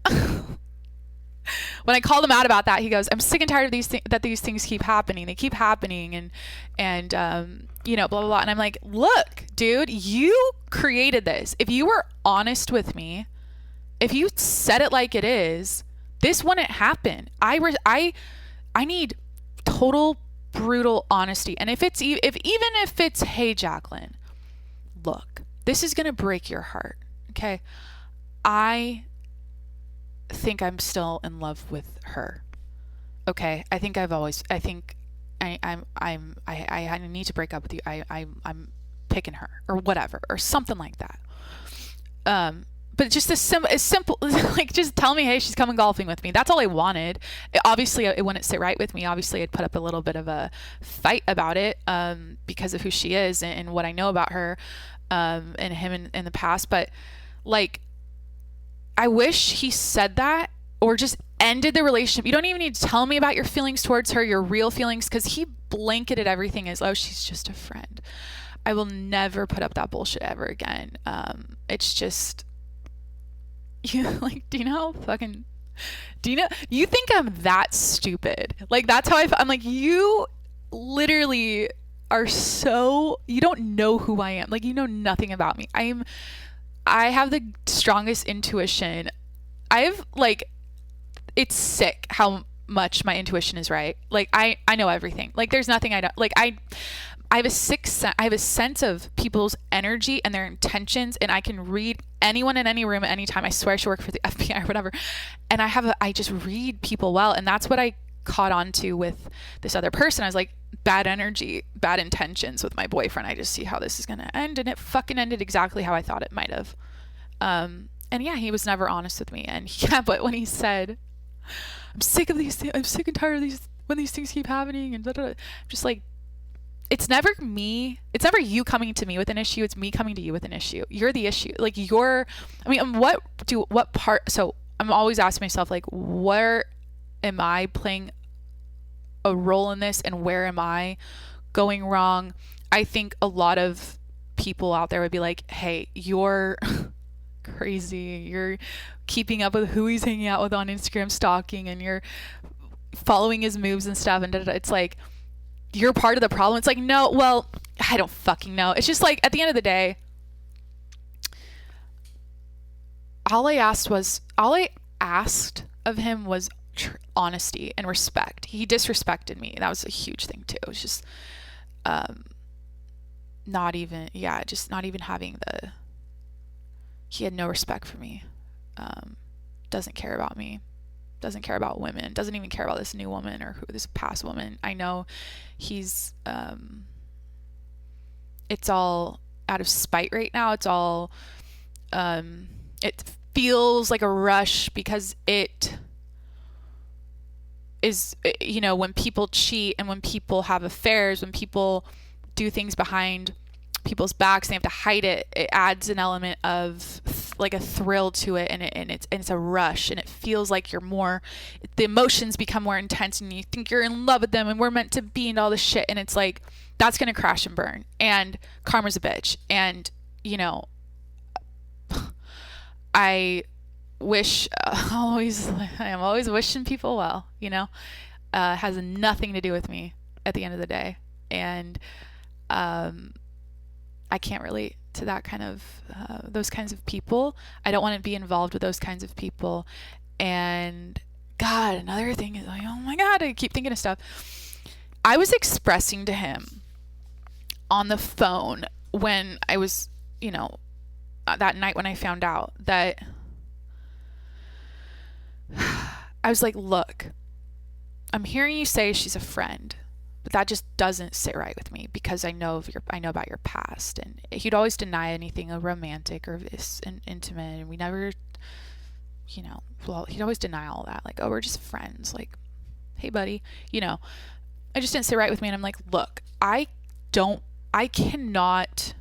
I called him out about that, he goes, I'm sick and tired of these things keep happening. They keep happening and blah, blah, blah. And I'm like, look, dude, you created this. If you were honest with me, if you said it like it is, this wouldn't happen. I need total brutal honesty. And if even if it's, hey, Jacqueline, look, this is going to break your heart. Okay. I think I'm still in love with her. Okay. I think I need to break up with you. I'm picking her or whatever, or something like that. But just as simple, like just tell me, hey, she's coming golfing with me. That's all I wanted. Obviously it wouldn't sit right with me. Obviously I'd put up a little bit of a fight about it, because of who she is and what I know about her, and him in the past. But like, I wish he said that or just ended the relationship. You don't even need to tell me about your feelings towards her, your real feelings, because he blanketed everything as, oh, she's just a friend. I will never put up that bullshit ever again. It's just, you think I'm that stupid? Like, that's how I'm like, you literally are you don't know who I am. Like, you know nothing about me. I have the strongest intuition. It's sick how much my intuition is right. Like, I know everything. Like, there's nothing I don't, like, I have a I have a sense of people's energy and their intentions, and I can read anyone in any room at any time. I swear I should work for the FBI or whatever. And I just read people well. And that's what I caught on to with this other person. I was like, bad energy, bad intentions with my boyfriend. I just see how this is going to end. And it fucking ended exactly how I thought it might have. And yeah, he was never honest with me. And yeah, but when he said, I'm sick of these things, I'm sick and tired of these, when these things keep happening, and I'm just like, it's never you coming to me with an issue. It's me coming to you with an issue. You're the issue. Like, what part? So I'm always asking myself, like, where am I playing a role in this, and where am I going wrong? I think a lot of people out there would be like, hey, you're crazy. You're keeping up with who he's hanging out with on Instagram, stalking, and you're following his moves and stuff. And it's like, you're part of the problem. It's like, no, well, I don't fucking know. It's just like, at the end of the day, all I asked of him was honesty and respect. He disrespected me. That was a huge thing too. It was just, not even having he had no respect for me. Doesn't care about me. Doesn't care about women, doesn't even care about this new woman or this past woman. I know he's, it's all out of spite right now. It's all, it feels like a rush because it is, when people cheat and when people have affairs, when people do things behind people's backs, they have to hide it. It adds an element of like a thrill to it, and it's a rush, and it feels like the emotions become more intense, and you think you're in love with them, and we're meant to be, and all this shit, and it's like, that's gonna crash and burn, and karma's a bitch, and I am always wishing people well, has nothing to do with me at the end of the day, and I can't relate to that kind of, those kinds of people. I don't want to be involved with those kinds of people. And God, another thing is like, oh my God, I keep thinking of stuff. I was expressing to him on the phone when I was, that night when I found out that I was like, look, I'm hearing you say she's a friend. But that just doesn't sit right with me because I know about your past. And he'd always deny anything romantic or this intimate, and we never, well, he'd always deny all that. Like, oh, we're just friends. Like, hey, buddy, it just didn't sit right with me. And I'm like, look, I cannot.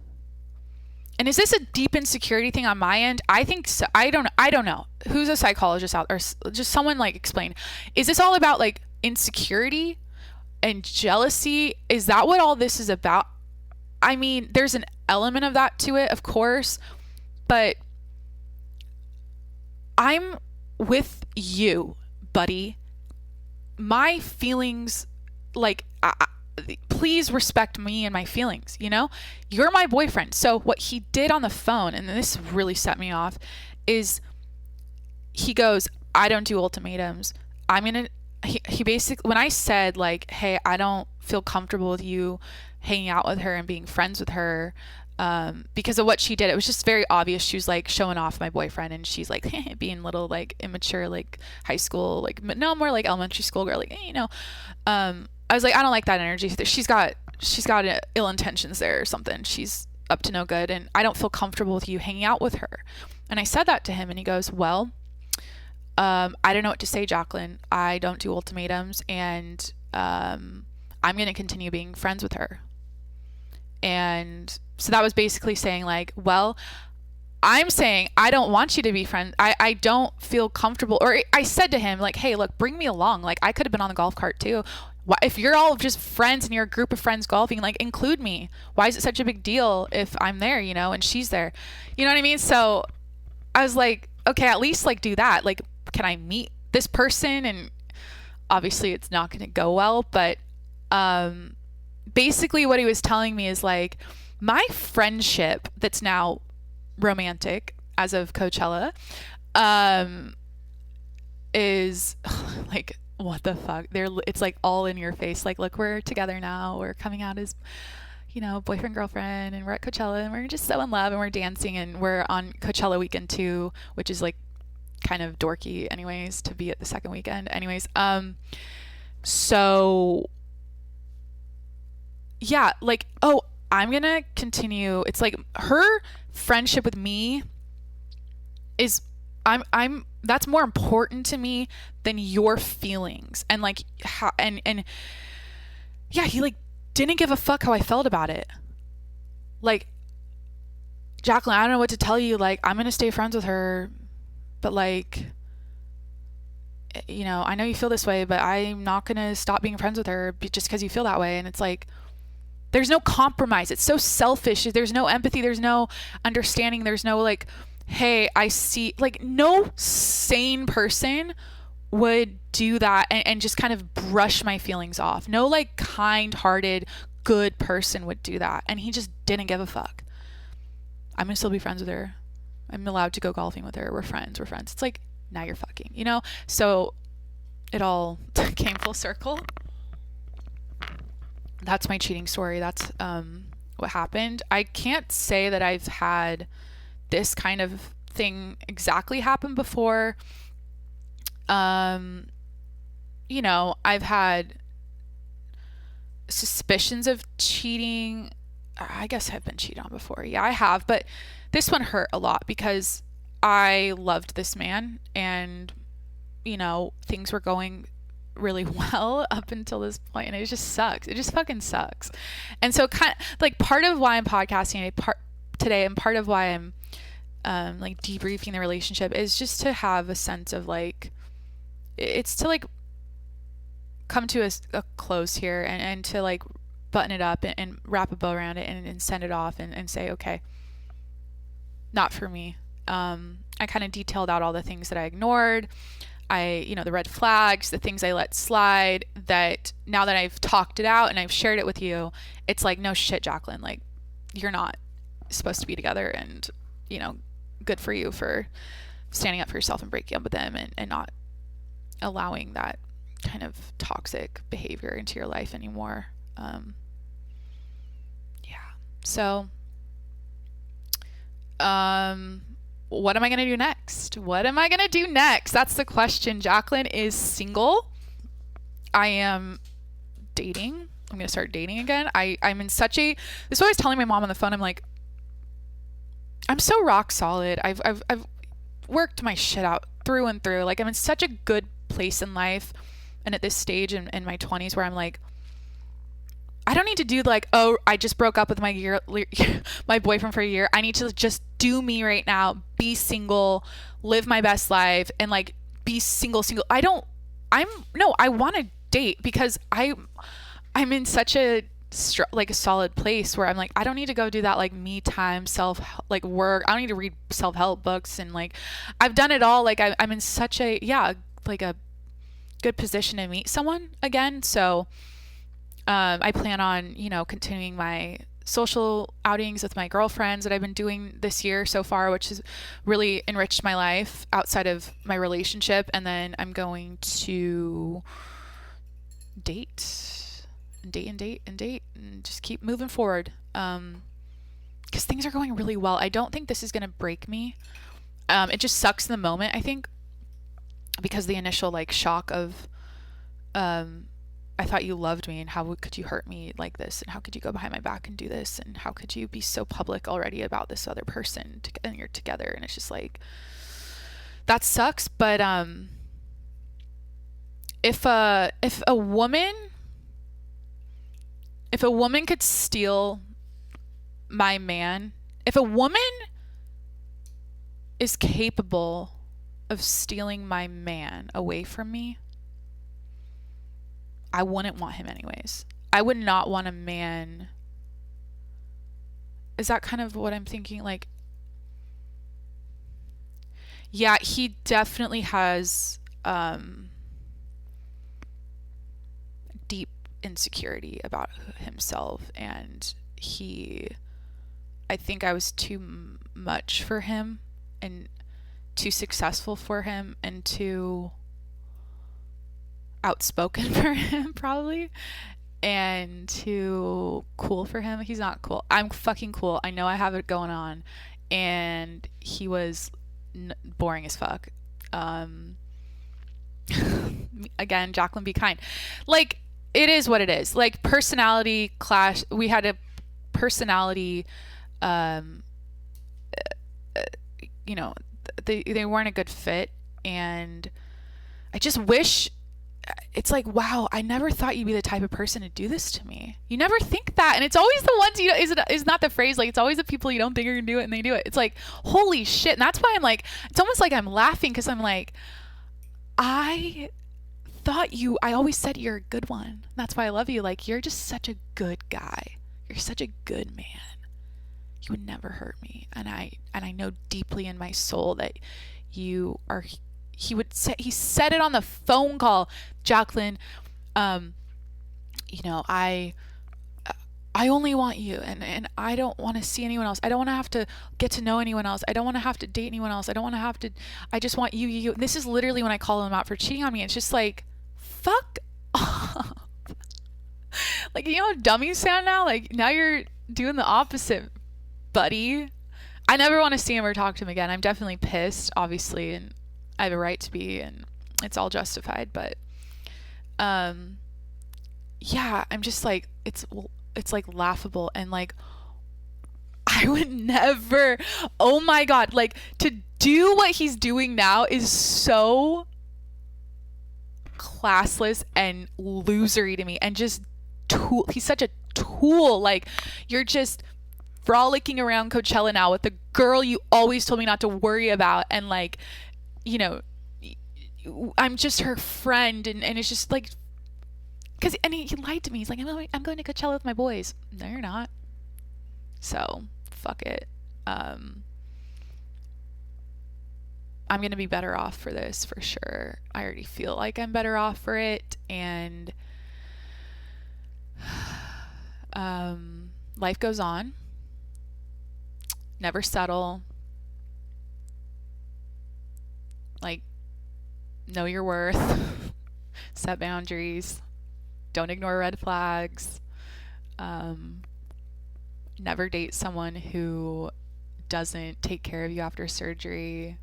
And is this a deep insecurity thing on my end? I think so. I don't know. Who's a psychologist out, or just someone like explain? Is this all about like insecurity and jealousy? Is that what all this is about? I mean, there's an element of that to it, of course, but I'm with you, buddy. My feelings, like, please respect me and my feelings, You're my boyfriend. So what he did on the phone, and this really set me off, is he goes, I don't do ultimatums. He basically, when I said like, hey, I don't feel comfortable with you hanging out with her and being friends with her, because of what she did, it was just very obvious. She was like showing off my boyfriend, and she's like being little, like immature, like high school, like, no, more like elementary school girl, like, I was like, I don't like that energy. She's got ill intentions there or something. She's up to no good, and I don't feel comfortable with you hanging out with her. And I said that to him, and he goes, well, I don't know what to say, Jacqueline. I don't do ultimatums, and I'm going to continue being friends with her. And so that was basically saying like, well, I'm saying I don't want you to be friends. I don't feel comfortable. Or I said to him like, hey, look, bring me along. Like, I could have been on the golf cart too. If you're all just friends and you're a group of friends golfing, like, include me. Why is it such a big deal if I'm there, and she's there? You know what I mean? So I was like, okay, at least like do that. Like, can I meet this person? And obviously it's not going to go well, but basically what he was telling me is like, my friendship that's now romantic as of Coachella is like, what the fuck? It's like all in your face. Like, look, we're together now. We're coming out as, boyfriend, girlfriend, and we're at Coachella, and we're just so in love, and we're dancing, and we're on Coachella weekend 2, which is like kind of dorky anyways to be at the second weekend. Anyways, so yeah, like, oh, I'm gonna continue. It's like her friendship with me is I'm that's more important to me than your feelings. And like and yeah, he like didn't give a fuck how I felt about it. Like, Jacqueline, I don't know what to tell you. Like, I'm gonna stay friends with her, but like, I know you feel this way, but I'm not gonna stop being friends with her just because you feel that way. And it's like, there's no compromise. It's so selfish. There's no empathy. There's no understanding. There's no like, hey, I see, like, no sane person would do that and just kind of brush my feelings off. No like kind-hearted, good person would do that. And he just didn't give a fuck. I'm gonna still be friends with her. I'm allowed to go golfing with her. We're friends. It's like, now you're fucking, So it all came full circle. That's my cheating story. That's what happened. I can't say that I've had this kind of thing exactly happen before. I've had suspicions of cheating. I guess I've been cheated on before. Yeah, I have. But this one hurt a lot because I loved this man, and, things were going really well up until this point, and it just sucks. It just fucking sucks. And so kind of like part of why I'm podcasting today, and part of why I'm like debriefing the relationship, is just to have a sense of like, it's to like come to a close here, and to like button it up and wrap a bow around it and send it off and say, okay, not for me. I kind of detailed out all the things that I ignored. The red flags, the things I let slide, that now that I've talked it out and I've shared it with you, it's like, no shit, Jacqueline, like, you're not supposed to be together, and, good for you for standing up for yourself and breaking up with them and not allowing that kind of toxic behavior into your life anymore. So, what am I going to do next? That's the question. Jacqueline is single. I am dating I'm going to start dating again. I'm in such a, this is what I was telling my mom on the phone. I'm like, I'm so rock solid. I've worked my shit out through and through. Like, I'm in such a good place in life. And at this stage in my 20s where I'm like, I don't need to do like, oh, I just broke up with my boyfriend for a year. I need to just do me right now, be single, live my best life, and like be single. I want to date because I'm in such a like a solid place where I'm like, I don't need to go do that like me time like work. I don't need to read self-help books, and like I've done it all. Like I'm in such a like a good position to meet someone again. So I plan on, continuing my social outings with my girlfriends that I've been doing this year so far, which has really enriched my life outside of my relationship. And then I'm going to date and just keep moving forward. Because things are going really well. I don't think this is going to break me. It just sucks in the moment, I think, because the initial like shock of, I thought you loved me, and how could you hurt me like this, and how could you go behind my back and do this, and how could you be so public already about this other person and you're together. And it's just like, that sucks. But if a woman could steal my man, if a woman is capable of stealing my man away from me, I wouldn't want him anyways. I would not want a man. Is that kind of what I'm thinking? Like, yeah, he definitely has deep insecurity about himself, and I think I was too much for him and too successful for him and too outspoken for him probably, and too cool for him. He's not cool. I'm fucking cool. I know I have it going on, and he was boring as fuck. Again, Jacqueline, be kind. Like, it is what it is. Like, personality clash. We had a personality, they weren't a good fit, and I just wish. It's like, wow, I never thought you'd be the type of person to do this to me. You never think that. And it's always the ones, is not the phrase, like, it's always the people you don't think are going to do it, and they do it. It's like, holy shit. And that's why I'm like, it's almost like I'm laughing, because I'm like, I always said you're a good one. That's why I love you. Like, you're just such a good guy. You're such a good man. You would never hurt me. And I know deeply in my soul that you are. He said it on the phone call, Jacqueline. I only want you, and I don't want to see anyone else. I don't want to have to get to know anyone else. I don't want to have to date anyone else. I just want you. This is literally when I call him out for cheating on me. It's just like, fuck off. Like, you know how dumb you sound now? Like, now you're doing the opposite, buddy. I never want to see him or talk to him again. I'm definitely pissed, obviously, and I have a right to be, and it's all justified. But yeah, I'm just like, it's like laughable, and like, I would never, oh my god, like, to do what he's doing now is so classless and losery to me, and just he's such a tool. Like, you're just frolicking around Coachella now with the girl you always told me not to worry about, and like, I'm just her friend, and it's just like, and he lied to me. He's like, I'm going to Coachella with my boys. No, you're not. So fuck it. I'm gonna be better off for this, for sure. I already feel like I'm better off for it, and life goes on. Never settle. Like, know your worth. Set boundaries. Don't ignore red flags. Never date someone who doesn't take care of you after surgery,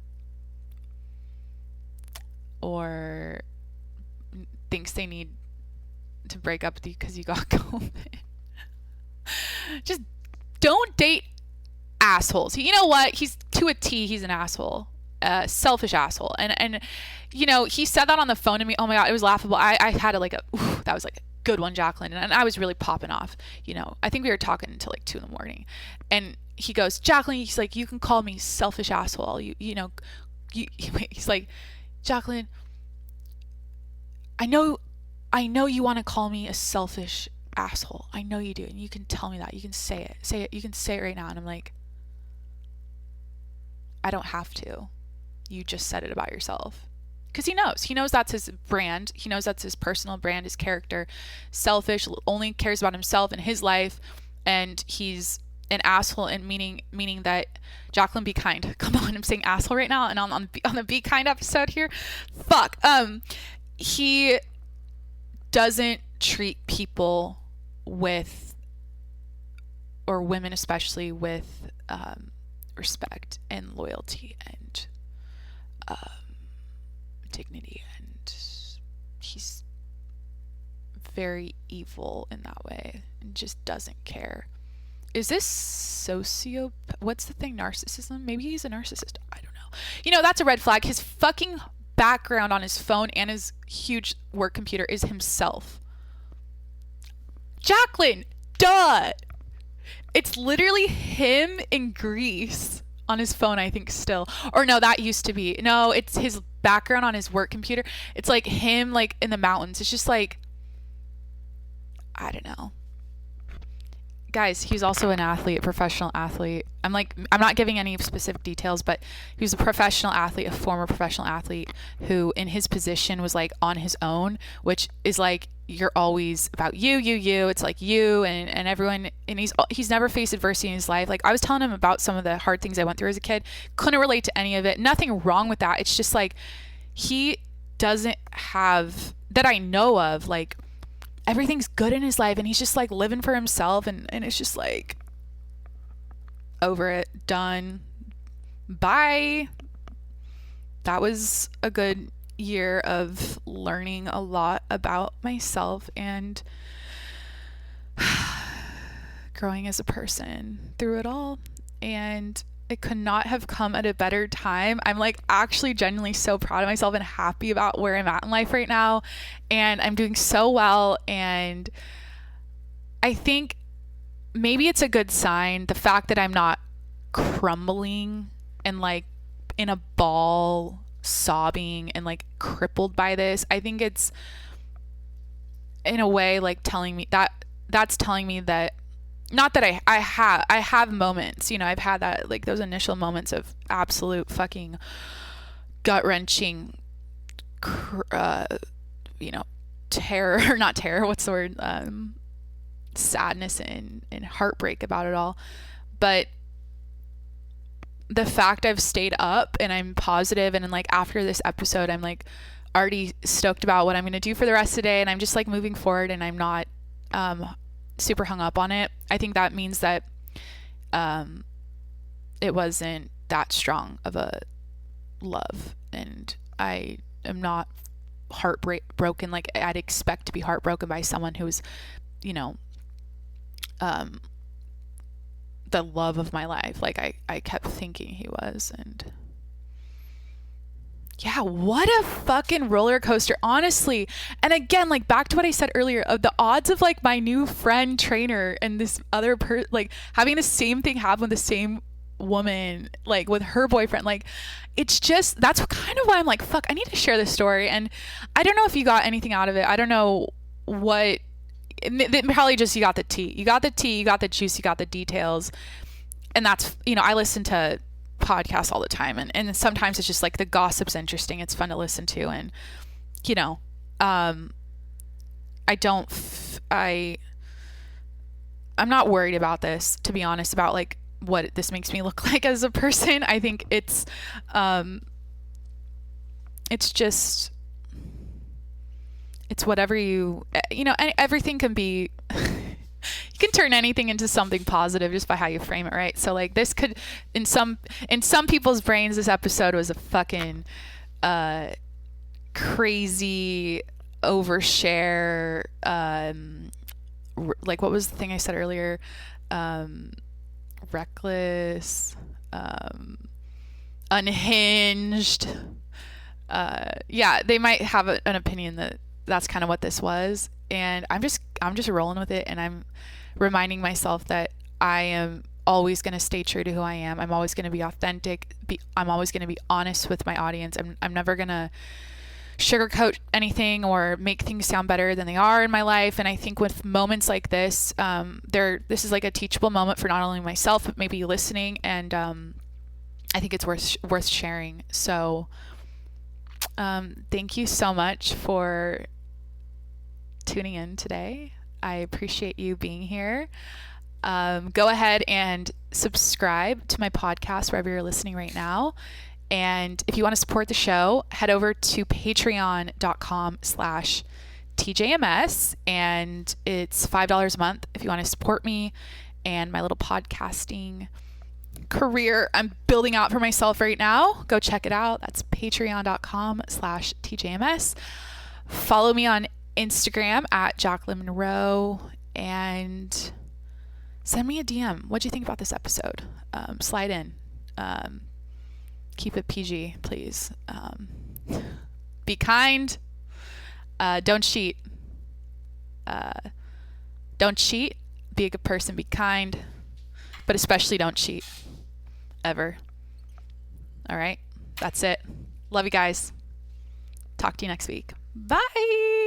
or thinks they need to break up with you because you got COVID. Just don't date assholes. You know what? He's to a T. He's an asshole, selfish asshole. And you know, he said that on the phone to me. Oh my God, it was laughable. I had that was like a good one, Jacqueline. And I was really popping off. You know, I think we were talking until like 2 a.m. And he goes, Jacqueline, he's like, you can call me selfish asshole. You know, he's like, Jacqueline, I know you want to call me a selfish asshole. I know you do. And you can tell me that. You can say it. You can say it right now. And I'm like, I don't have to. You just said it about yourself. Because he knows that's his brand. He knows that's his personal brand, his character. Selfish, only cares about himself and his life. And he's an asshole, and meaning that, Jacqueline, be kind. Come on, I'm saying asshole right now, and on the Be Kind episode here. Fuck. He doesn't treat people with, or women especially, with respect and loyalty and dignity, and he's very evil in that way and just doesn't care. Is this what's the thing? Narcissism? Maybe he's a narcissist. I don't know. You know, that's a red flag. His fucking background on his phone and his huge work computer is himself. Jacqueline, duh. It's literally him in Greece on his phone, I think, still. Or no, that used to be. No, it's his background on his work computer. It's like him like in the mountains. It's just like, I don't know. Guys, he's also an athlete, a professional athlete. I'm not giving any specific details, but he was a professional athlete, a former professional athlete who in his position was like on his own, which is like, you're always about you. It's like you and everyone. And he's never faced adversity in his life. Like, I was telling him about some of the hard things I went through as a kid. Couldn't relate to any of it. Nothing wrong with that. It's just like, he doesn't have, that I know of, like, everything's good in his life, and he's just like living for himself, and it's just like, over it, done, bye. That was a good year of learning a lot about myself and growing as a person through it all, and it could not have come at a better time. I'm like actually genuinely so proud of myself and happy about where I'm at in life right now, and I'm doing so well. And I think maybe it's a good sign, the fact that I'm not crumbling and like in a ball sobbing and like crippled by this. I think it's in a way like telling me that's telling me that, not that I have moments, you know, I've had that, like those initial moments of absolute fucking gut-wrenching, you know, terror, not terror, what's the word? Sadness and heartbreak about it all. But the fact I've stayed up and I'm positive, and like after this episode, I'm like already stoked about what I'm going to do for the rest of the day. And I'm just like moving forward, and I'm not, super hung up on it. I think that means that it wasn't that strong of a love, and I am not heartbroken like I'd expect to be heartbroken by someone who's, you know, the love of my life, like I kept thinking he was. And yeah, what a fucking roller coaster, honestly. And again, like back to what I said earlier, of the odds of like my new friend trainer and this other like having the same thing happen with the same woman, like with her boyfriend, like it's just, that's kind of why I'm like, fuck, I need to share this story. And I don't know if you got anything out of it. I don't know what, probably just you got the tea, you got the juice, you got the details. And that's, you know, I listen to podcasts all the time, and sometimes it's just like the gossip's interesting, it's fun to listen to, and you know, I'm not worried about this, to be honest, about like what this makes me look like as a person. I think it's just, it's whatever you know, everything can be you can turn anything into something positive just by how you frame it, right? So like this could, in some people's brains, this episode was a fucking crazy overshare, like what was the thing I said earlier? Reckless, unhinged. Yeah, they might have an opinion that that's kind of what this was, and I'm just rolling with it, and I'm reminding myself that I am always going to stay true to who I am. I'm always going to be authentic. I'm always going to be honest with my audience. I'm never going to sugarcoat anything or make things sound better than they are in my life. And I think with moments like this, this is like a teachable moment for not only myself, but maybe listening. And I think it's worth sharing. So thank you so much for tuning in today. I appreciate you being here. Go ahead and subscribe to my podcast wherever you're listening right now. And if you want to support the show, head over to patreon.com/TJMS, and it's $5 a month if you want to support me and my little podcasting career I'm building out for myself right now. Go check it out. That's patreon.com/TJMS. Follow me on Instagram at Jacqueline Monroe, and send me a DM. What'd you think about this episode? Slide in. Keep it PG, please. Be kind. Don't cheat. Don't cheat. Be a good person. Be kind. But especially don't cheat. Ever. All right. That's it. Love you guys. Talk to you next week. Bye.